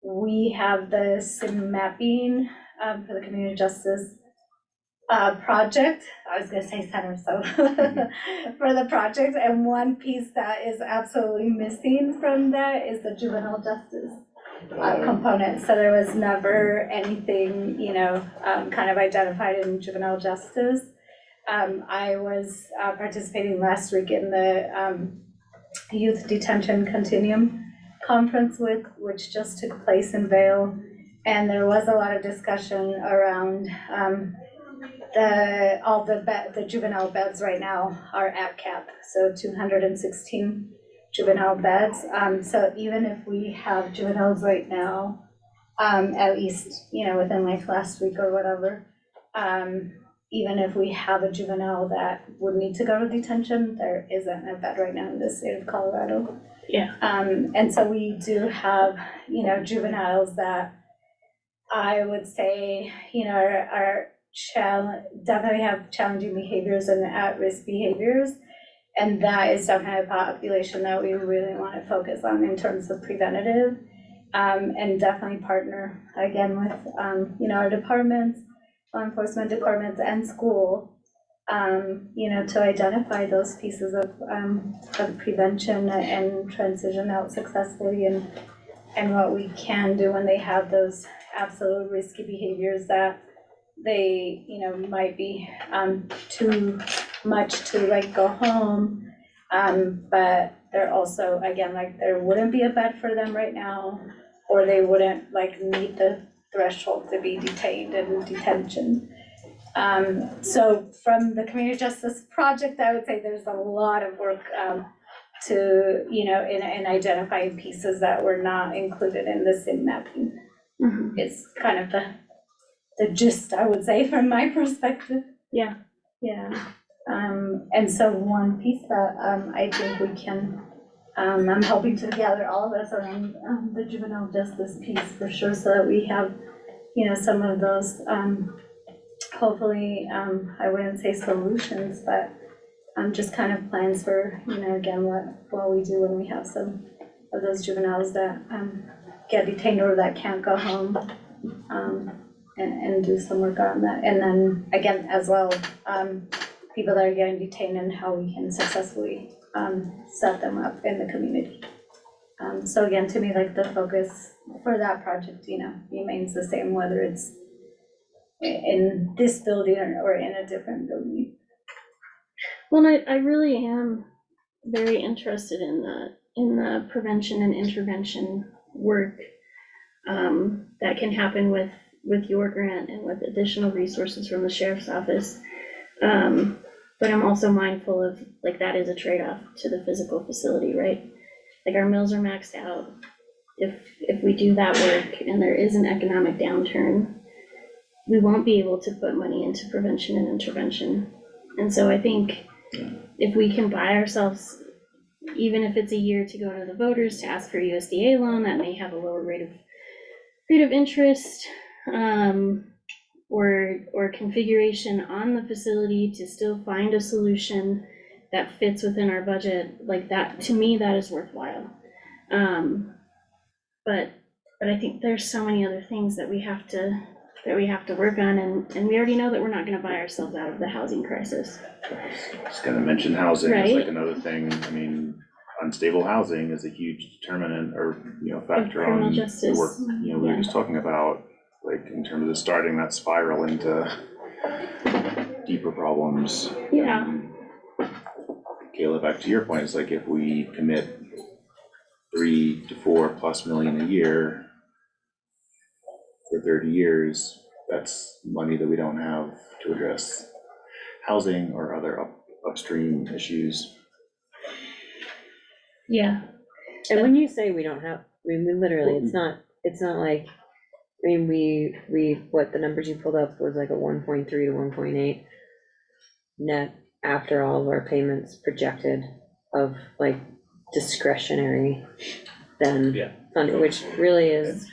we have the SIM mapping for the community justice project. I was gonna say center, so for the project, and one piece that is absolutely missing from that is the juvenile justice component. So there was never anything, kind of identified in juvenile justice. I was participating last week in the Youth Detention Continuum Conference which just took place in Vail, and there was a lot of discussion around the juvenile beds right now are at cap, so 216 juvenile beds. So even if we have juveniles right now, at least, within like last week or whatever, even if we have a juvenile that would need to go to detention, there isn't a bed right now in the state of Colorado. Yeah. And so we do have, juveniles that I would say, are definitely have challenging behaviors and at-risk behaviors. And that is definitely a population that we really want to focus on in terms of preventative, and definitely partner again with, our departments, law enforcement departments and school, to identify those pieces of prevention and transition out successfully, and what we can do when they have those absolute risky behaviors that they, might be too much to like go home, but they're also, again, like there wouldn't be a bed for them right now, or they wouldn't like meet the threshold to be detained in detention. So from the Community Justice Project, I would say there's a lot of work to, in identifying pieces that were not included in the SIM mapping. It's kind of the gist, I would say, from my perspective. Yeah. And so one piece that I think we can, I'm hoping to gather all of us around the juvenile justice piece for sure, so that we have, some of those, hopefully, I wouldn't say solutions, but just kind of plans for, again, what we do when we have some of those juveniles that get detained or that can't go home, and do some work on that. And then, again, as well, people that are getting detained and how we can successfully set them up in the community. So again, to me, like the focus for that project, remains the same, whether it's in this building or in a different building. Well, I really am very interested in the prevention and intervention work. that can happen with your grant and with additional resources from the sheriff's office. But I'm also mindful of, like, that is a trade-off to the physical facility, right? Like, our mills are maxed out. If we do that work and there is an economic downturn, we won't be able to put money into prevention and intervention. And so I think if we can buy ourselves, even if it's a year to go to the voters to ask for a USDA loan, that may have a lower rate of interest, or configuration on the facility to still find a solution that fits within our budget, like that, to me, that is worthwhile. But I think there's so many other things that we have to work on, and we already know that we're not gonna buy ourselves out of the housing crisis. Just gonna mention housing is like Right. another thing. I mean, unstable housing is a huge determinant or, factor criminal on the justice, work, we were yeah. just talking about, like, in terms of starting that spiral into deeper problems. Yeah. Kayla, back to your point, it's like if we commit 3 to 4+ million a year for 30 years, that's money that we don't have to address housing or other upstream issues. Yeah, And when you say we don't have, we literally, it's not like, I mean, we, what the numbers you pulled up was like a 1.3 to 1.8 net after all of our payments projected of like discretionary then Yeah. funding, which really is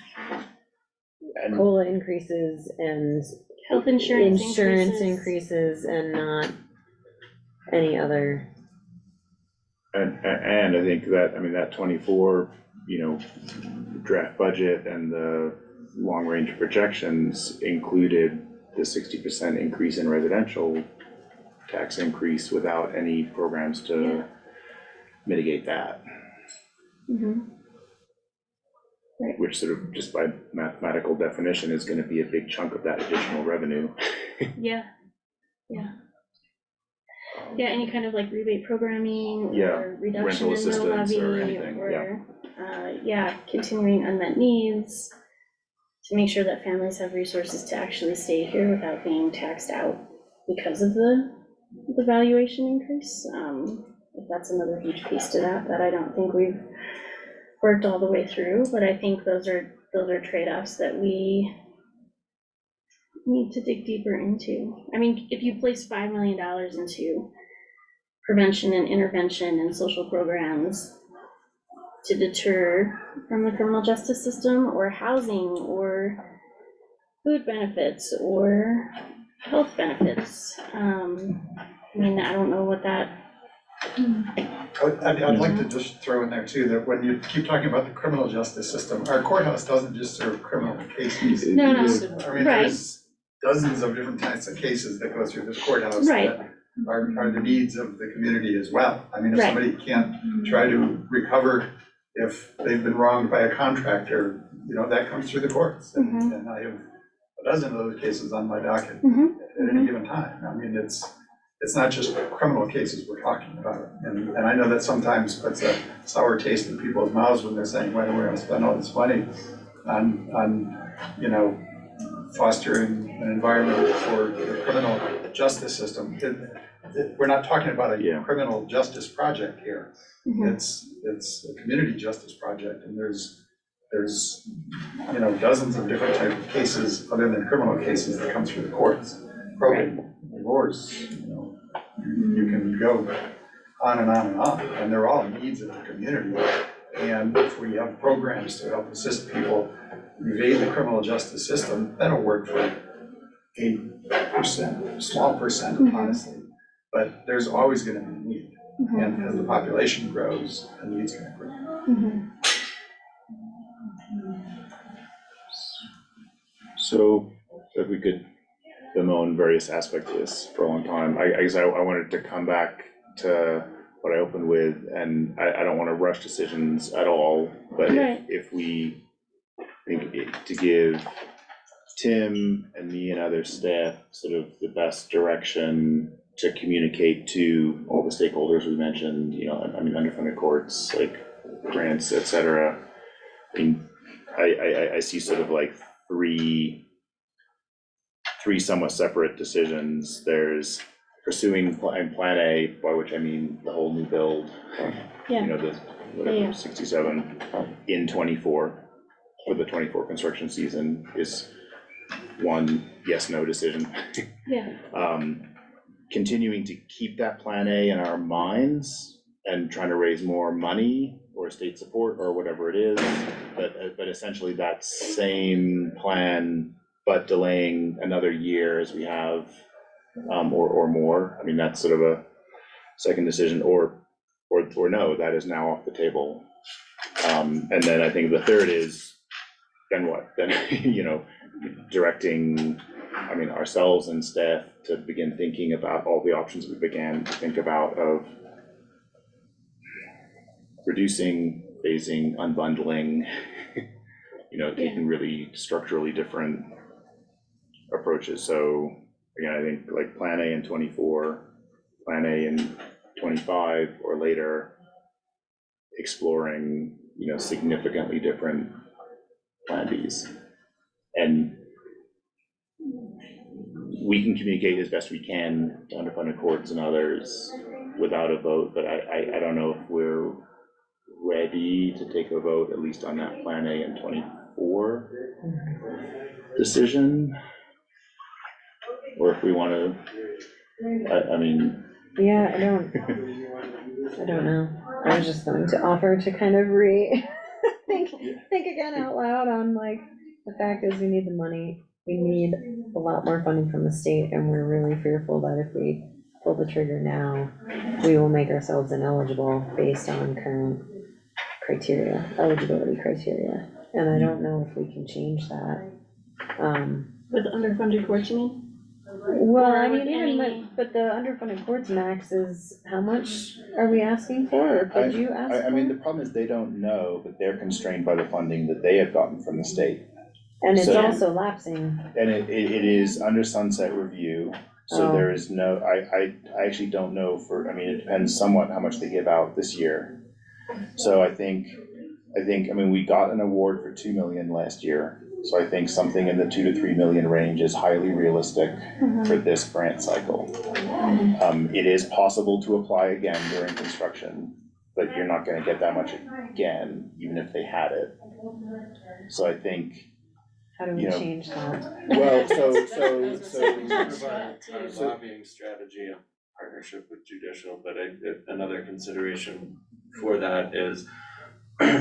And COLA increases and health insurance increases and not any other. And I think that, I mean, that 24, draft budget and the long-range projections included the 60% increase in residential tax increase without any programs to mitigate that, Mhm. which sort of just by mathematical definition is gonna be a big chunk of that additional revenue. Yeah, any kind of like rebate programming Yeah, or reduction rental in mill assistance or levy anything, or, continuing unmet needs to make sure that families have resources to actually stay here without being taxed out because of the valuation increase. If that's another huge piece to that I don't think we've worked all the way through, but I think those are trade-offs that we need to dig deeper into. I mean, if you place $5 million into prevention and intervention and social programs to deter from the criminal justice system, or housing, or food benefits, or health benefits, I mean, I don't know what that. I'd like to just throw in there too, that when you keep talking about the criminal justice system, our courthouse doesn't just serve criminal cases. No, I mean, right. there's dozens of different types of cases that go through this courthouse Right. that are the needs of the community as well. I mean, if Right. somebody can't try to recover if they've been wronged by a contractor, that comes through the courts. And I have a dozen of those cases on my docket Mhm. at any given time. I mean, it's not just criminal cases we're talking about. And I know that sometimes puts a sour taste in people's mouths when they're saying, why do we want to spend all this money on fostering an environment for the criminal justice system. We're not talking about a criminal justice project here. Mhm. It's a community justice project, and there's dozens of different types of cases other than criminal cases that come through the courts. Probate, divorce, you can go on and on and on, and they're all needs of the community. And if we have programs to help assist people evade the criminal justice system, that'll work for 8%, a small percent, honestly. But there's always gonna be a need, and as the population grows, the need's gonna grow. Mhm. So if we could bemoan various aspects of this for a long time, I guess I wanted to come back to what I opened with, and I don't want to rush decisions at all, but Right. if we think to give Tim and me and other staff sort of the best direction to communicate to all the stakeholders we mentioned, underfunded courts, like grants, et cetera. I mean, I see sort of like three somewhat separate decisions. There's pursuing Plan A, by which I mean the whole new build, Yeah. you know, the whatever, Yeah. 67 in 24 for the 24 construction season is one yes, no decision. Yeah. Continuing to keep that Plan A in our minds and trying to raise more money or state support or whatever it is, but essentially that same plan, but delaying another year as we have, or more. I mean, that's sort of a second decision, or no, that is now off the table. And then I think the third is, then what? Then, you know, directing, I mean, ourselves and staff to begin thinking about all the options we began to think about of reducing, phasing, unbundling, you know, taking really structurally different approaches. So again, I think like Plan A in 24, Plan A in 25 or later, exploring, you know, significantly different Plan Bs. And we can communicate as best we can to underfunded courts and others without a vote, but I don't know if we're ready to take a vote, at least on that Plan A and 24 decision. Or if we want to, I mean. Yeah, I don't know. I was just going to offer to kind of think again out loud on like, the fact is we need the money. We need a lot more funding from the state, and we're really fearful that if we pull the trigger now, we will make ourselves ineligible based on current criteria, eligibility criteria. And I don't know if we can change that. With underfunded courts, you mean? Well, I Or mean, with even any- with, but the underfunded courts max is, how much are we asking for, or could you ask for? I mean, the problem is they don't know, but they're constrained by the funding that they have gotten from the state. And it's so- also lapsing. And it is under sunset review, so Oh. there is no, I actually don't know for, I mean, it depends somewhat how much they give out this year. So I think, I mean, we got an award for 2 million last year, so I think something in the 2 to 3 million range is highly realistic for this grant cycle. It is possible to apply again during construction, but you're not gonna get that much again, even if they had it. So I think, How do we you know, change that? well, so Our lobbying strategy in partnership with judicial, but another consideration for that is,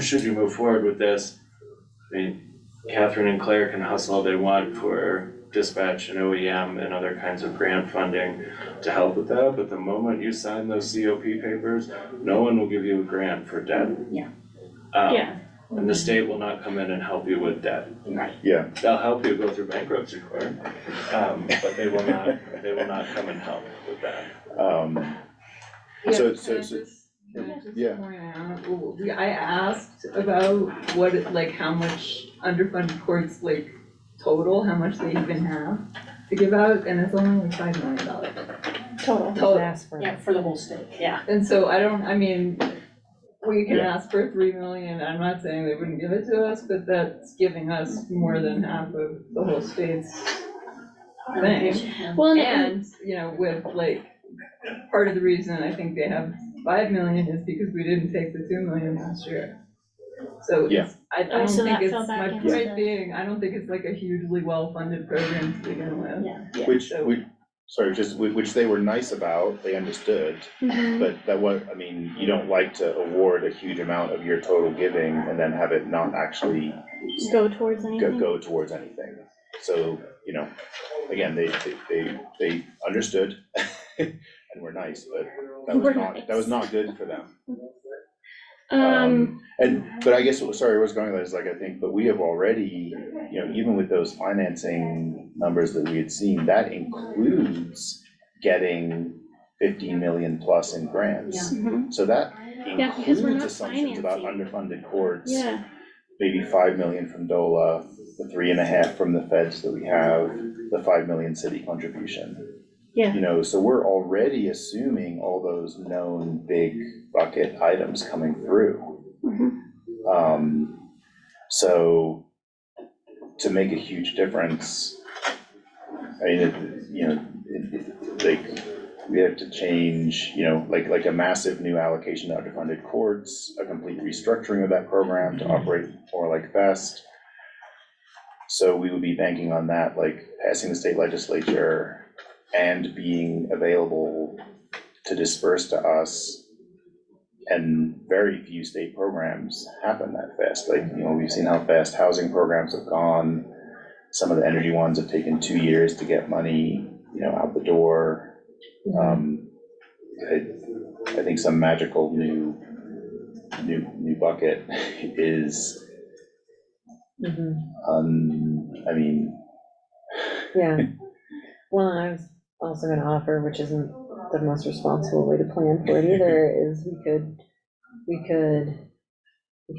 should you move forward with this, I mean, Catherine and Claire can hustle all they want for dispatch and OEM and other kinds of grant funding to help with that, but the moment you sign those COP papers, no one will give you a grant for debt. Yeah. Yeah. And the state will not come in and help you with debt. Right. yeah, They'll help you go through bankruptcy court, but they will not come and help with that. So- Can I just yeah. point out, I asked about what, like, how much underfunded courts, like, total, how much they even have to give out, and it's only like $5 million. Total. Total. Ask for it. Yeah, for the whole state, yeah. And so I mean, we can Yeah. ask for 3 million, I'm not saying they wouldn't give it to us, but that's giving us more than half of the whole state's thing. Well, And, you know, with like, part of the reason I think they have 5 million is because we didn't take the 2 million last year. So Yeah. it's, I don't so think that it's, fell back my into point the- being, I don't think it's like a hugely well-funded program to begin with. Yeah. which they were nice about, they understood, Mhm. but that was, I mean, you don't like to award a huge amount of your total giving and then have it not actually Go towards anything. go towards anything. So, you know, again, they understood and were nice, but that was not good for them. But I guess, sorry, what's going on is like, I think, but we have already, you know, even with those financing numbers that we had seen, that includes getting 15 million plus in grants. Mhm. So that Yeah, because we're includes not assumptions about financing. underfunded courts. Yeah, Maybe 5 million from DOLA, the 3.5 from the feds that we have, the 5 million city contribution. Yeah. You know, so we're already assuming all those known big bucket items coming through. Mhm. So to make a huge difference, I mean, like, we have to change, like a massive new allocation to underfunded courts, a complete restructuring of that program to operate more like BEST. So we would be banking on that, like passing the state legislature and being available to disperse to us. And very few state programs happen that fast. Like, we've seen how fast housing programs have gone. Some of the energy ones have taken 2 years to get money, out the door. I think some magical new bucket is, I mean. Yeah, well, and I was also gonna offer, which isn't the most responsible way to plan for it either, is we could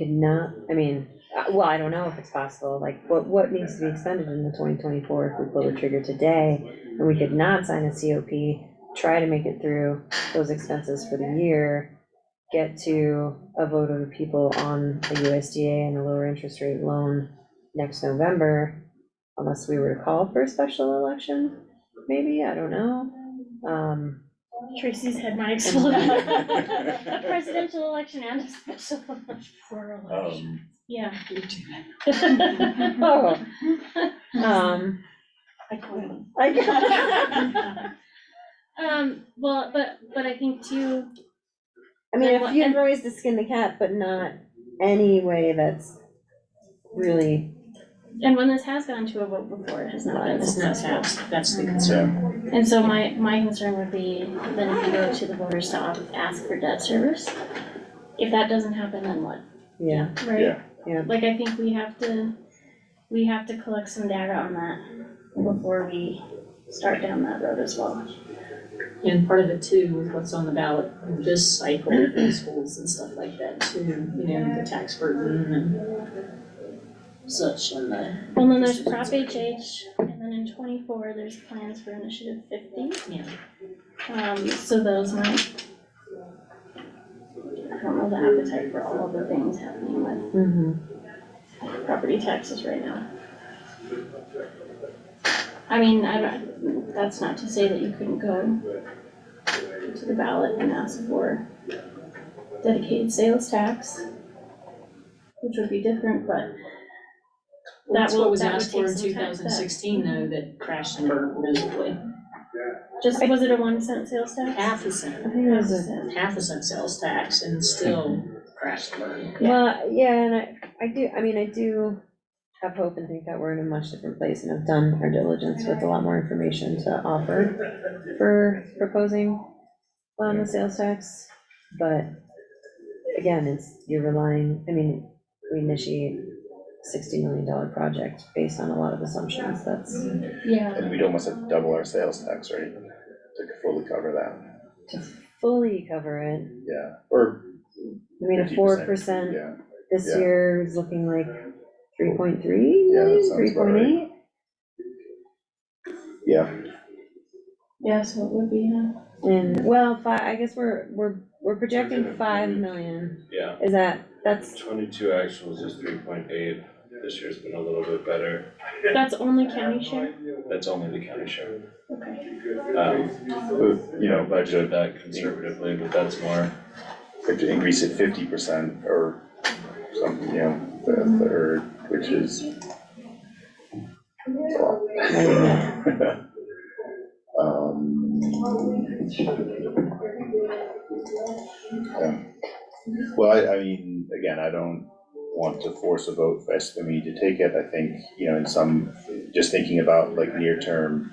not, I mean, well, I don't know if it's possible, like, what needs to be expended in the 2024 if we pull the trigger today, and we could not sign a COP, try to make it through those expenses for the year, get to a vote of the people on a USDA and a lower interest rate loan next November, unless we were to call for a special election, maybe, I don't know. Tracy's head might explode. A presidential election and a special election. Yeah. Oh. Well, but I think too, I mean, a few ways to skin the cat, but not any way that's really. and when this has gone to a vote before, it has not been It's not successful. passed, that's the concern. And so my concern would be, then if you go to the voters to ask for debt service, if that doesn't happen, then what? Yeah. Right? Yeah. Like, I think we have to collect some data on that before we start down that road as well. And part of it too, with what's on the ballot this cycle in schools and stuff like that too, the tax burden and such and the. Well, then there's Prop HH, and then in 24, there's plans for Initiative 50. Yeah. So those might, I don't know the appetite for all of the things happening with property taxes right now. I mean, that's not to say that you couldn't go to the ballot and ask for dedicated sales tax, which would be different, but That's what was that would asked for take in some time. 2016 though, that crashed and burned miserably. Just, was it a 1 cent sales tax? Half a I cent, think it was a. half a cent sales tax and still crashed and burned. Well, yeah, and I do have hope and think that we're in a much different place and have done our diligence with a lot more information to offer for proposing on the sales tax. But again, you're relying, I mean, we initiate $60 million project based on a lot of assumptions, that's. Yeah. And we'd almost have to double our sales tax rate to fully cover that. To fully cover it, Yeah, or I mean, a 4% yeah. this Yeah. year is looking like 3.3 Yeah, that million, sounds about 3.8? Yeah, Yeah, so it would be, And, well, I guess we're projecting 5 million, Yeah, is that's, 22 actuals is 3.8, this year's been a little bit better, that's only county share? that's only the county share. Okay. Budgeted that conservatively, but that's more. we have to increase it 50% or something, the third, which is a lot. Yeah. Well, I mean, again, I don't want to force a vote for SBME to take it. I think, in just thinking about like near term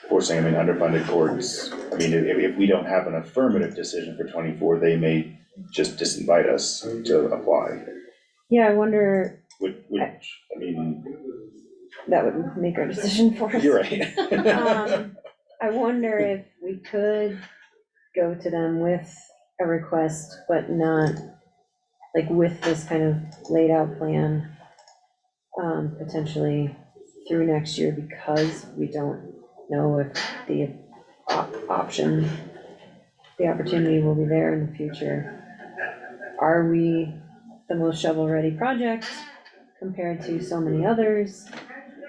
forcing them in underfunded courts. I mean, if we don't have an affirmative decision for 24, they may just disinvite us to apply. yeah, I wonder, Which, I mean, that would make our decision for us. you're right. I wonder if we could go to them with a request, but not, like, with this kind of laid out plan, potentially through next year, because we don't know if the the opportunity will be there in the future. Are we the most shovel-ready project? compared to so many others?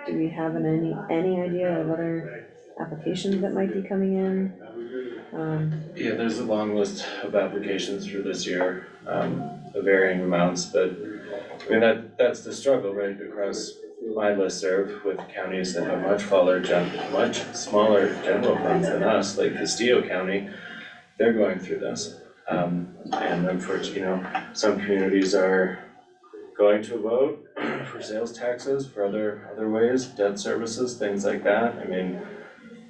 Do we have any idea of other applications that might be coming in? Yeah, there's a long list of applications for this year, of varying amounts, but I mean, that's the struggle, right, across my listserv with counties that have much smaller general funds than us, like Castillo County, they're going through this. And unfortunately, some communities are going to vote for sales taxes, for other ways, debt services, things like that. I mean,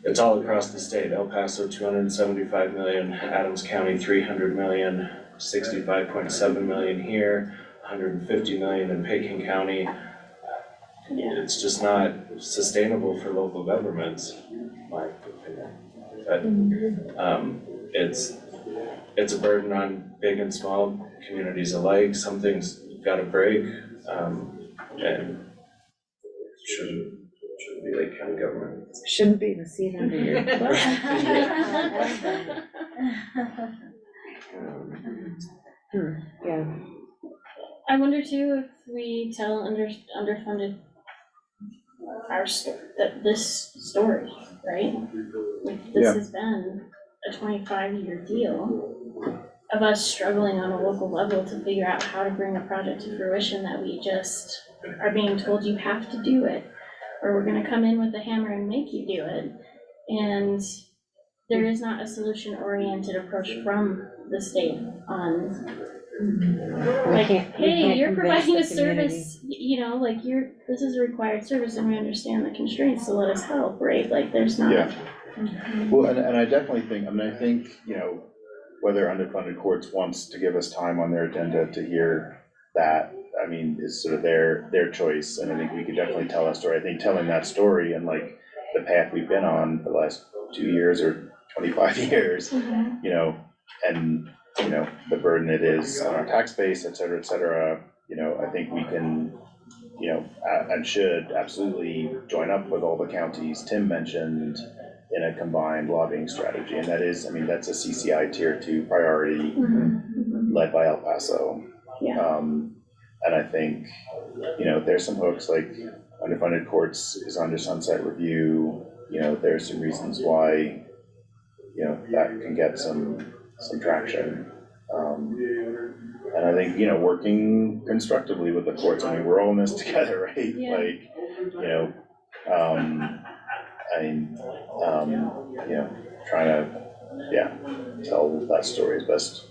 it's all across the state. El Paso, 275 million, Adams County, 300 million, 65.7 million here, 150 million in Pekin County. It's just not sustainable for local governments, in my opinion. But it's a burden on big and small communities alike. Some things gotta break, and shouldn't be Lake County government. Shouldn't be the seat under your butt. Yeah, I wonder too if we tell underfunded this story, right? Like, this Yeah. has been a 25-year deal of us struggling on a local level to figure out how to bring a project to fruition that we just are being told you have to do it, or we're gonna come in with a hammer and make you do it. And there is not a solution-oriented approach from the state on, like, hey, you're providing a service, like, this is a required service and we understand the constraints, so let us help, right? Like, there's not. Yeah. Well, and I definitely think, I think, whether underfunded courts wants to give us time on their agenda to hear that, I mean, is sort of their choice, and I think we could definitely tell that story. I think telling that story and like the path we've been on for the last 2 years or 25 years, and, the burden it is on our tax base, et cetera, I think we can, and should absolutely join up with all the counties Tim mentioned in a combined lobbying strategy, and that is, that's a CCI Tier 2 priority led by El Paso. Yeah. And I think, there's some hooks, like underfunded courts is under sunset review, there's some reasons why, that can get some traction. And I think, working constructively with the courts, we're all in this together, right? Yeah. Like, trying to, tell that story as best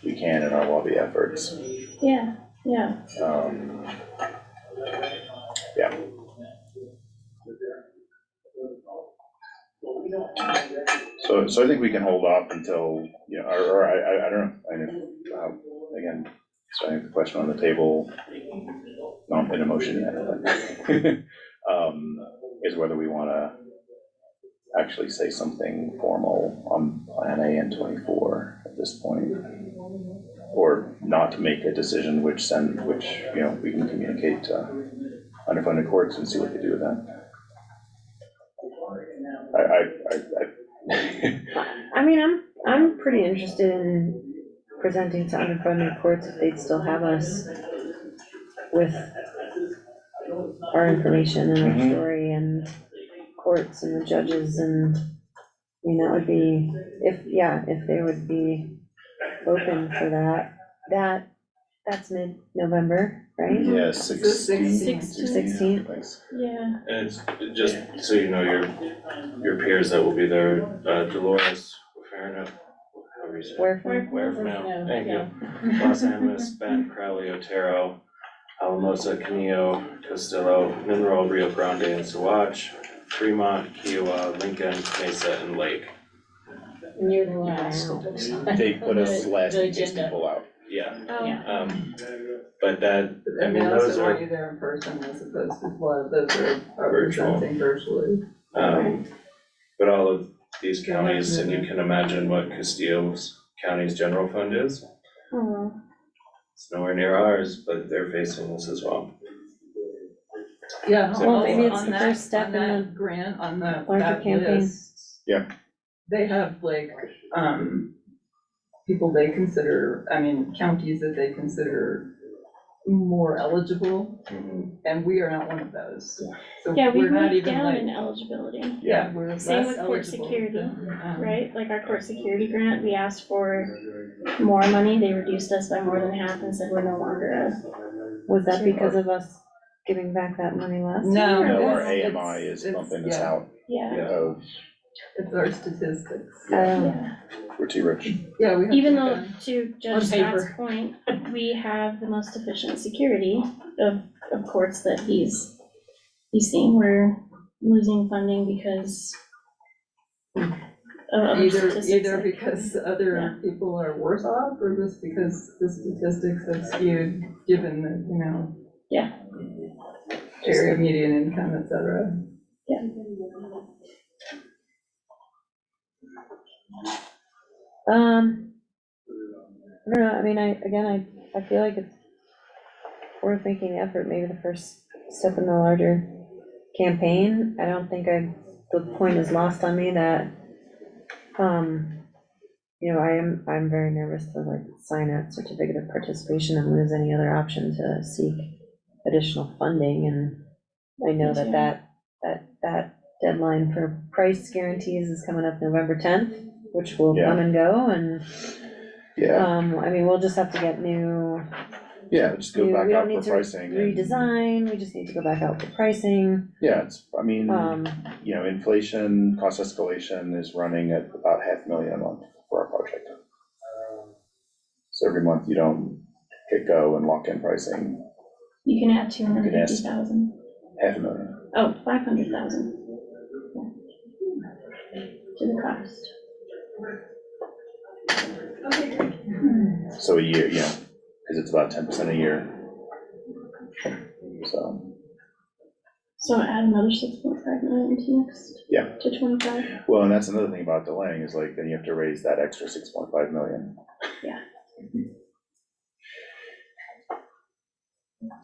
we can in our lobby efforts. Yeah. So I think we can hold off until, or I don't know, again, so I think the question on the table, not in a motion yet, but, is whether we wanna actually say something formal on Plan A and 24 at this point, or not make a decision which we can communicate to underfunded courts and see what they do with that. I'm pretty interested in presenting to underfunded courts if they'd still have us with our information and our story and courts and the judges, and that would be, if they would be open for that. That's mid-November, right? Yeah, 16th. 16th. Thanks. Yeah. And it's just so you know, your peers that will be there, Dolores, Fairno, however you say it. Where from? Where from now? Thank you. Los Angeles, Bend, Crowley, Otero, Alamosa, Canillo, Castillo, Monroe, Rio Grande, and Saguache, Fremont, Kiowa, Lincoln, Mesa, and Lake. Near the last. They put us last The in case agenda. people out. Yeah, Oh. but that, I And mean, they also those want are, you there in person as opposed to those are Virtual. presenting virtually. but all of these counties, and you can imagine what Castillo's county's general fund is. Oh. It's nowhere near ours, but they're facing this as well. Yeah, So- Well, maybe it's on the that- first step on in that the grant, on the, larger that campaign. list. Yeah. They have like, people they consider, counties that they consider more eligible, Mhm. and we are not one of those. So Yeah, we we're not moved even down like, in eligibility, Yeah, we're less Same with court eligible security, than, right? Like our court security grant, we asked for more money, they reduced us by more than half and said we're no longer Was that because of us giving back that money last year? No, no, our it's- AMI is it's- bumping us yeah. out yeah, of, It's our statistics. yeah. we're too rich. Yeah, we have. Even to, though, to Judge On paper. Scott's point, we have the most efficient security of courts that he's seeing, we're losing funding because of other Either statistics that- because other people are worse off, or just because the statistics have skewed, given that, you know. Yeah. Area median income, et cetera. I don't know, I mean, I feel like it's worth making the effort, maybe the first step in the larger campaign. I don't think the point is lost on me that, you know, I'm very nervous to like sign a certificate of participation and lose any other option to seek additional funding, and I know Me too. that deadline for price guarantees is coming up November 10th, which will Yeah. come and go, and, Yeah, I mean, we'll just have to get yeah, just go we back don't out need for to pricing and, redesign, we just need to go back out for pricing. yeah, it's, I mean, Um, you know, inflation, cost escalation is running at about $500,000 a month for our project. So every month you don't hit go and lock in pricing, You can add 250,000, $500,000. oh, 500,000. To the cost. So a year, you know, because it's about 10% a year. So, So add another 6.5 million to next. Yeah. To 25. well, and that's another thing about delaying is like, then you have to raise that extra 6.5 million. Yeah.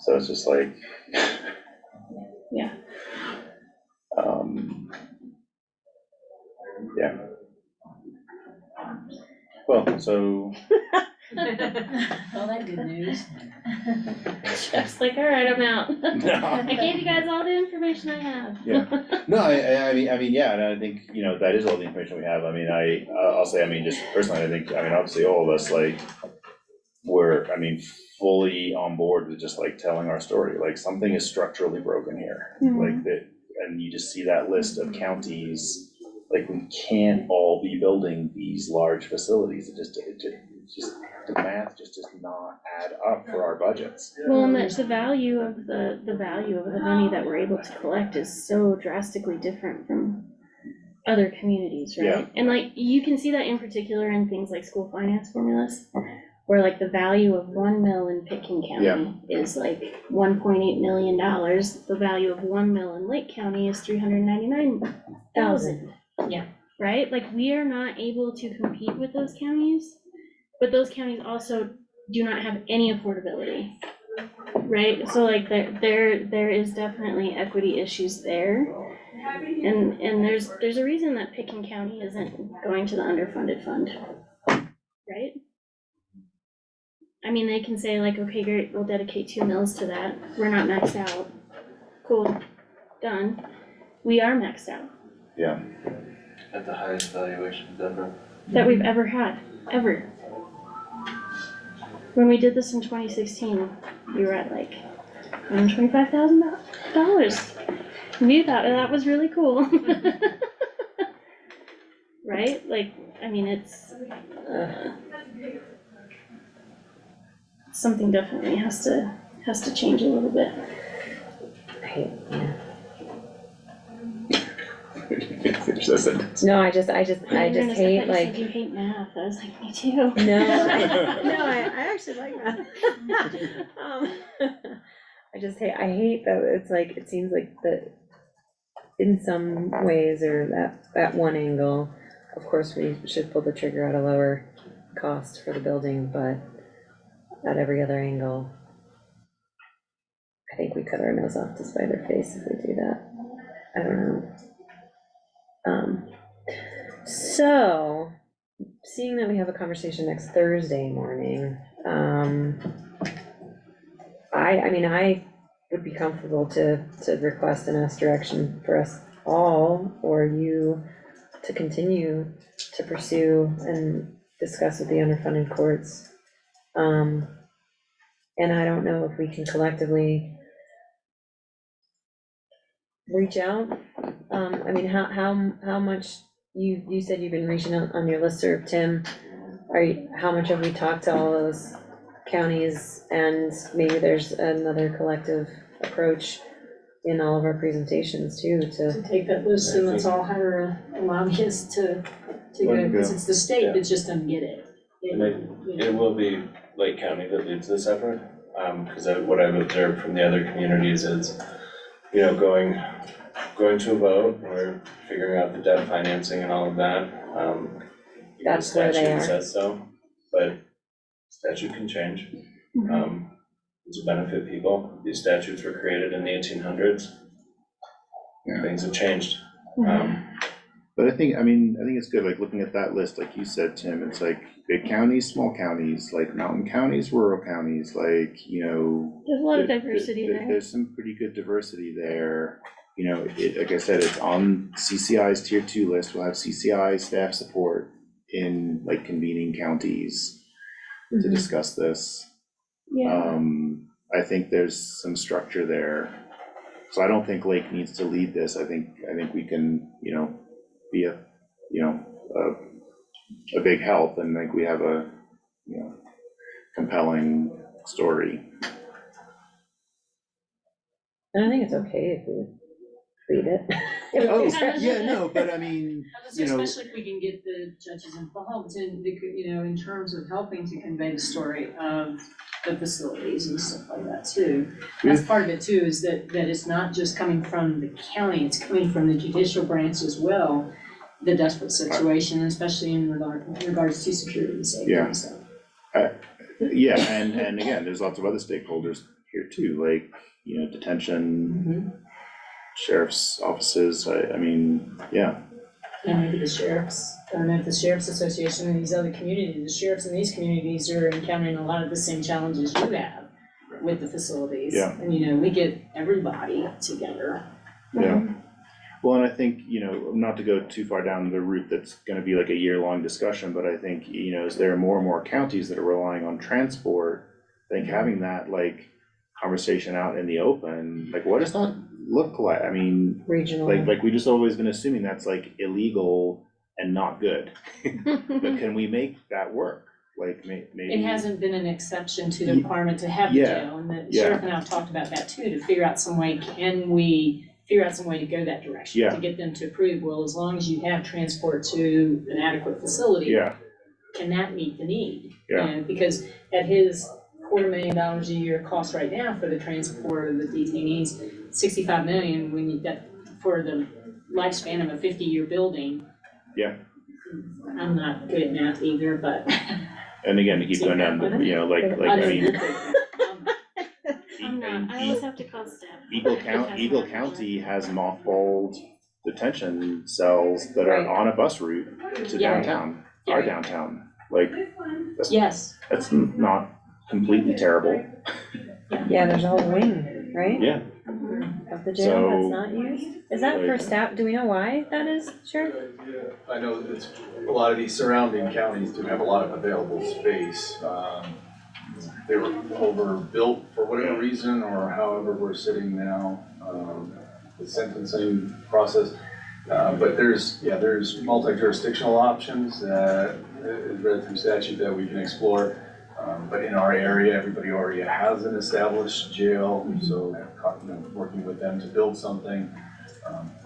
So it's just like. Yeah. Yeah. Well, so, All that good news. Chip's like, all right, I'm out. No. I gave you guys all the information I have. Yeah. No, I mean, yeah, and I think, you know, that is all the information we have. I mean, I'll say, I mean, just personally, I think, I mean, obviously, all of us, like, we're, I mean, fully on board with just like telling our story, like, something is structurally broken here. Like that, and you just see that list of counties, like, we can't all be building these large facilities. It just, the math just does not add up for our budgets. Well, and the value of the value of the money that we're able to collect is so drastically different from other communities, right? Yeah. And like, you can see that in particular in things like school finance formulas, where like the value of 1 mil in Pitkin County is like $1.8 million. The value of 1 mil in Lake County is $399,000. Yeah. Right? Like, we are not able to compete with those counties, but those counties also do not have any affordability. Right? So like, there is definitely equity issues there. And there's a reason that Pitkin County isn't going to the underfunded fund. Right? I mean, they can say like, okay, great, we'll dedicate 2 mils to that. We're not maxed out. Cool, done. We are maxed out, Yeah. At the highest valuations ever. that we've ever had, ever. When we did this in 2016, we were at like $125,000. We thought that was really cool. Right? Like, I mean, it's, something definitely has to change a little bit. I hate, yeah. Finish that sentence. No, I just Ernest, hate, thought you said like, you hate math. I was like, me too. no, no, I actually like that. I just hate, that it's like, it seems like that in some ways, or that one angle, of course, we should pull the trigger at a lower cost for the building, but at every other angle, I think we cut our nose off to spite our face if we do that. I don't know. So, seeing that we have a conversation next Thursday morning, I mean, I would be comfortable to request and ask direction for us all, or you to continue to pursue and discuss with the underfunded courts. And I don't know if we can collectively reach out. I mean, how much, you said you've been reaching out on your listserv, Tim. How much have we talked to all those counties, and maybe there's another collective approach in all of our presentations too, To take that list and let's all hire a lobbyist to go, because it's the state that just doesn't get it. It will be Lake County that leads this effort, because what I've observed from the other communities is, you know, going to a vote, or figuring out the debt financing and all of that. That's where they are. The statute says so, but statute can change. To benefit people. These statutes were created in the 1800s. Yeah. Things have changed. But I think it's good, like, looking at that list, like you said, Tim, it's like big counties, small counties, like mountain counties, rural counties, like, you know. There's a lot of diversity there. There's some pretty good diversity there. You know, like I said, it's on CCI's tier 2 list. We'll have CCI staff support in like convening counties to discuss this. Yeah, I think there's some structure there. So I don't think Lake needs to lead this. I think we can, you know, be a big help, and think we have a, you know, compelling story. And I think it's okay if we read it. Oh, yeah, no, but I mean, you know. Especially if we can get the judges involved in, you know, in terms of helping to convey the story of the facilities and stuff like that too. That's part of it too, is that it's not just coming from the county, it's coming from the judicial branch as well, the desperate situation, especially in regards to security and safety and stuff. Yeah, and again, there's lots of other stakeholders here too, like, you know, detention, sheriff's offices, I mean, yeah. And maybe the sheriffs, I don't know if the sheriff's association and these other communities, the sheriffs in these communities are encountering a lot of the same challenges you have with the facilities. Yeah. And, you know, we get everybody together. Yeah. Well, and I think, you know, not to go too far down the route that's gonna be like a year-long discussion, but I think, you know, as there are more and more counties that are relying on transport, I think having that like conversation out in the open, like what does that look like? I mean, Regional. like we just always been assuming that's like illegal and not good. But can we make that work? Like maybe. It hasn't been an exception to the requirement to have the Yeah. jail, and the Yeah. sheriff and I have talked about that too, to figure out some way, can we figure out some way to go that direction? Yeah. To get them to approve, well, as long as you have transport to an adequate facility. Yeah, Can that meet the need? Yeah. You know, because at his $250,000 a year cost right now for the transport of the detainees, 65 million, when you, that, for the lifespan of a 50-year building. Yeah. I'm not good at math either, but. and again, to keep going down, the you know, like, I mean. I'm not, I always have to call staff. Eagle County has mothballed detention cells that are Right. on a bus route to Yeah. downtown, our downtown, like, Yes. that's not completely terrible. Yeah, there's a whole wing, right, Yeah, of the jail that's So, not used? Is that for like- staff, do we know why that is, Sheriff? I know that it's, a lot of these surrounding counties do have a lot of available space. They were overbuilt for whatever reason, or however we're sitting now, the sentencing process. But there's multi-jurisdictional options that is read through statute that we can explore. But in our area, everybody already has an established jail, so, you know, working with them to build something,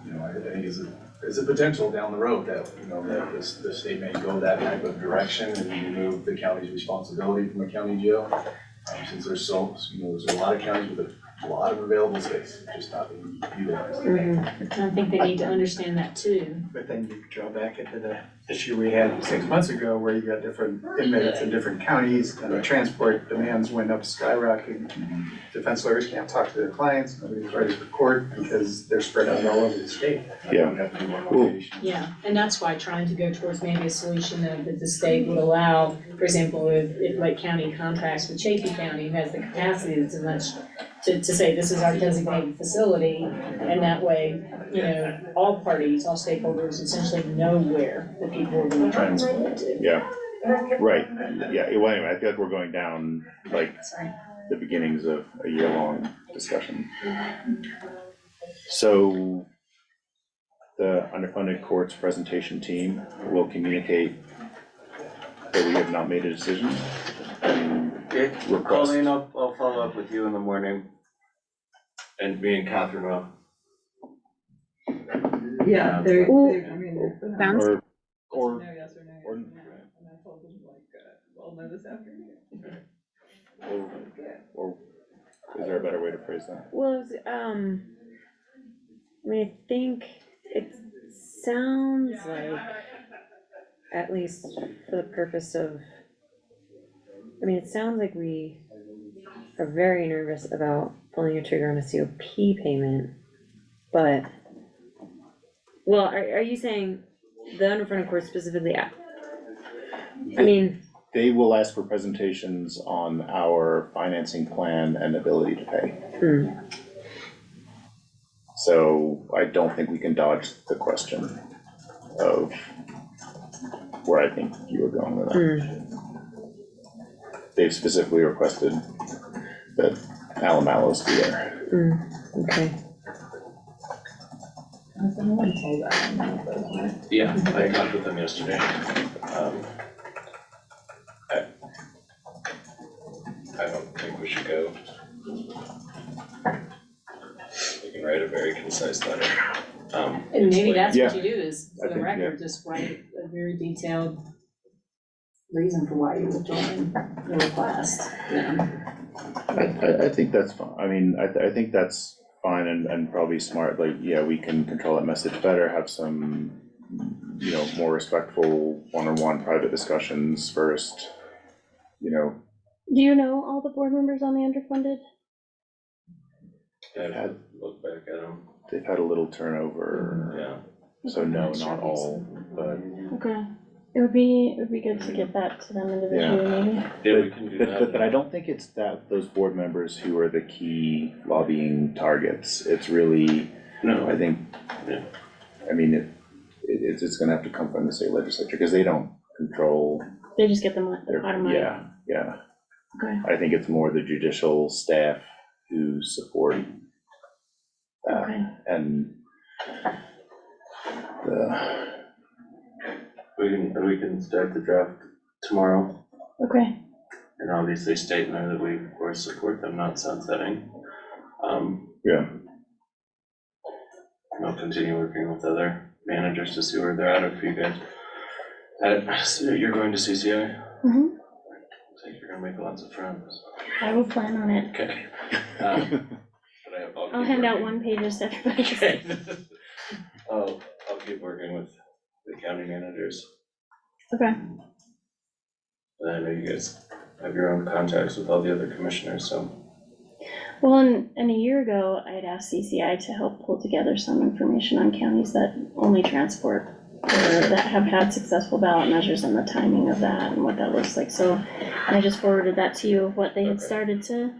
you know, I think is a potential down the road that, you know, that the state may go that type of direction and remove the county's responsibility from a county jail. Since there's so, you know, there's a lot of counties with a lot of available space, just not being utilized. I think they need to understand that too. But then you draw back into the issue we had 6 months ago where you got different inmates in different counties and the transport demands went up skyrocketing. Defense lawyers can't talk to their clients, nobody's ready for court because they're spread out all over the state. Yeah. We have to do one Cool. location. Yeah, and that's why trying to go towards maybe a solution that the state would allow, for example, if Lake County contracts with Chaffey County, who has the capacity to much, to say this is our designated facility, and that way, you know, all parties, all stakeholders essentially know where the people are being transported to. Yeah, right, yeah, well, anyway, I feel like we're going down like Sorry. the beginnings of a year-long discussion. So the underfunded courts presentation team will communicate that we have not made a decision and request. Colleen, I'll follow up with you in the morning. And me and Catherine will. Yeah, they're, Ooh. I mean, they're. Sounds- Or, No, yes or no, yes or- or no, and I told them like, well, no this afternoon. or is there a better way to phrase that? Well, it was, I mean, I think it sounds like, at least for the purpose of, I mean, it sounds like we are very nervous about pulling a trigger on a COP payment, but, well, are you saying the underfunded court specifically? I mean, They will ask for presentations on our financing plan and ability to pay. So I don't think we can dodge the question of where I think you were going with that. They've specifically requested that Alan Mallows be there. okay. Yeah, I talked with them yesterday. I don't think we should go. We can write a very concise letter. And maybe that's what Yeah. you do is, I for the think, record, just write a very detailed reason for why you're withdrawing the request, you know? I think that's fine, I mean, I think that's fine and probably smart, like, yeah, we can control that message better, have some, you know, more respectful one-on-one private discussions first, you know. Do you know all the board members on the underfunded? I've looked back at them, They've had a little turnover, yeah. so no, not all, but. Okay, it would be good to get that to them individually, maybe. Yeah, we can do that. But I don't think it's those board members who are the key lobbying targets, it's really, No, I think, Yeah. I mean, it's gonna have to come from the state legislature, because they don't control They just get them the their, bottom line. yeah. Okay. I think it's more the judicial staff who support that, Okay. and the, we can start the draft tomorrow, Okay, and obviously state in there that we, of course, support them not sunsetting. yeah, And I'll continue working with other managers to see where they're at, if you guys. So you're going to CCI? Mhm. I think you're gonna make lots of friends. I will plan on it. Okay. But I'll I'll keep hand out working. one pages to everybody. Okay. I'll keep working with the county managers. Okay, And I know you guys have your own contacts with all the other commissioners, so. well, and a year ago, I had asked CCI to help pull together some information on counties that only transport or that have had successful ballot measures and the timing of that and what that looks like, so I just forwarded that to you of what they had started to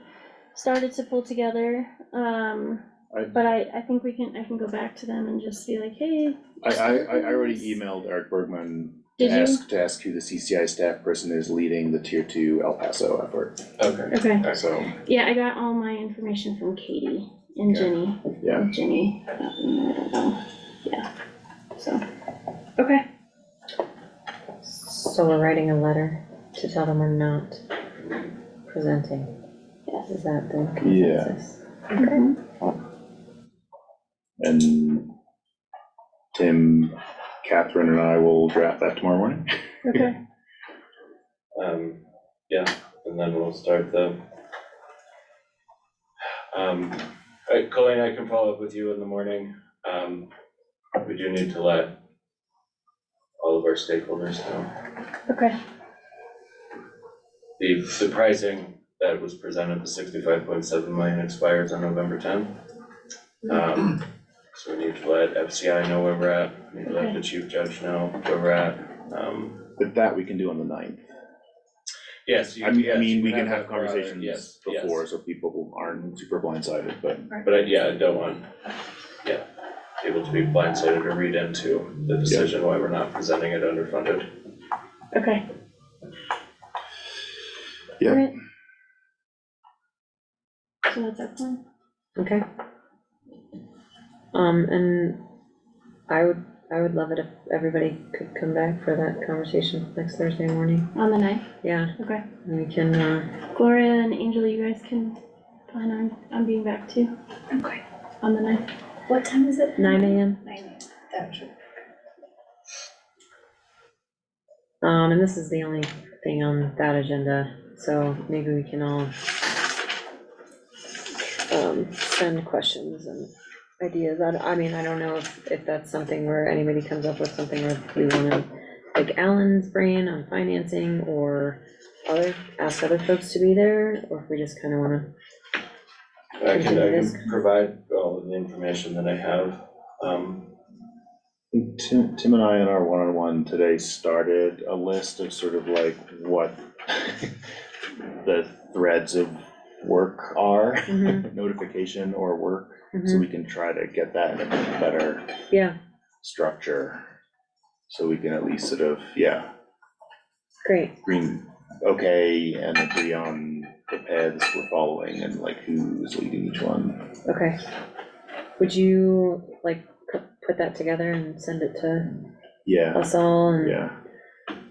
pull together. But I think I can go back to them and just be like, hey. I already emailed Eric Bergman to Did you? ask who the CCI staff person is leading the tier 2 El Paso effort, Okay. Okay, so, yeah, I got all my information from Katie and Yeah. Jenny. yeah. Jenny, I don't know, yeah, so, okay. So we're writing a letter to tell them we're not presenting. Yes. Is that the Yeah. consensus? Mhm. And Tim, Catherine, and I will draft that tomorrow morning. Okay, Yeah, and then we'll start the. Colleen, I can follow up with you in the morning. We do need to let all of our stakeholders know. Okay, The pricing that was presented, the 65.7 million expires on November 10th. So we need to let FCI know where we're at, we need to let the chief judge know where we're at. But that we can do on the 9th. Yes, I mean, we can have that broader- conversations yes, before, so people aren't super blindsided, but. But I don't want, people to be blindsided or read into the decision why we're not presenting it underfunded. okay. Yeah. Alright. So that's our plan. Okay. And I would love it if everybody could come back for that conversation next Thursday morning. On the 9th, Yeah, okay. and we can, Gloria and Angel, you guys can plan on being back too. Okay. On the 9th. What time is it? 9 AM. 9 a.m. That should. And this is the only thing on that agenda, so maybe we can all send questions and ideas. I mean, I don't know if that's something where anybody comes up with something where we wanna pick Alan's brain on financing or ask other folks to be there, or if we just kinda wanna, I can provide all of the information that I have. I think Tim and I in our one-on-one today started a list of sort of like what the threads of work are, Mhm. notification or work, so we can try to get that in a better yeah, structure. So we can at least sort of, great, okay, and agree on the paths we're following and like who's leading each one. okay. Would you like put that together and send it to Yeah, us all and yeah,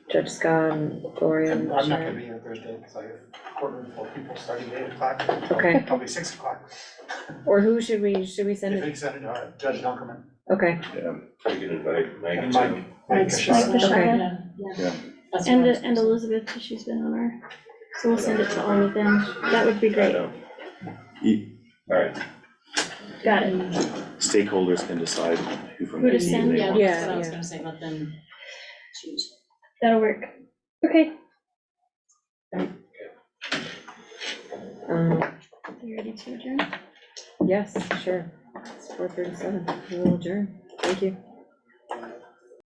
Judge Scott and Gloria and I'm not Sharon? gonna be here Thursday because I have a courtroom full of people starting at 8 o'clock. Okay. Probably 6 o'clock. Or who should we send If it? you send it to Judge Dunkerman Okay, yeah. I can invite Mike and too. Mike. Mike Bishara. Yeah. And Elizabeth, 'cause she's been on our, so we'll send it to all of them. That would be I great. know. E- Alright, Got it. Stakeholders can decide who from Who the to meeting send, they Yeah, want. that's what I was Yeah. gonna say, let them choose. That'll work. Okay. um, You ready to adjourn? yes, sure, it's 4:37, we'll adjourn, thank you.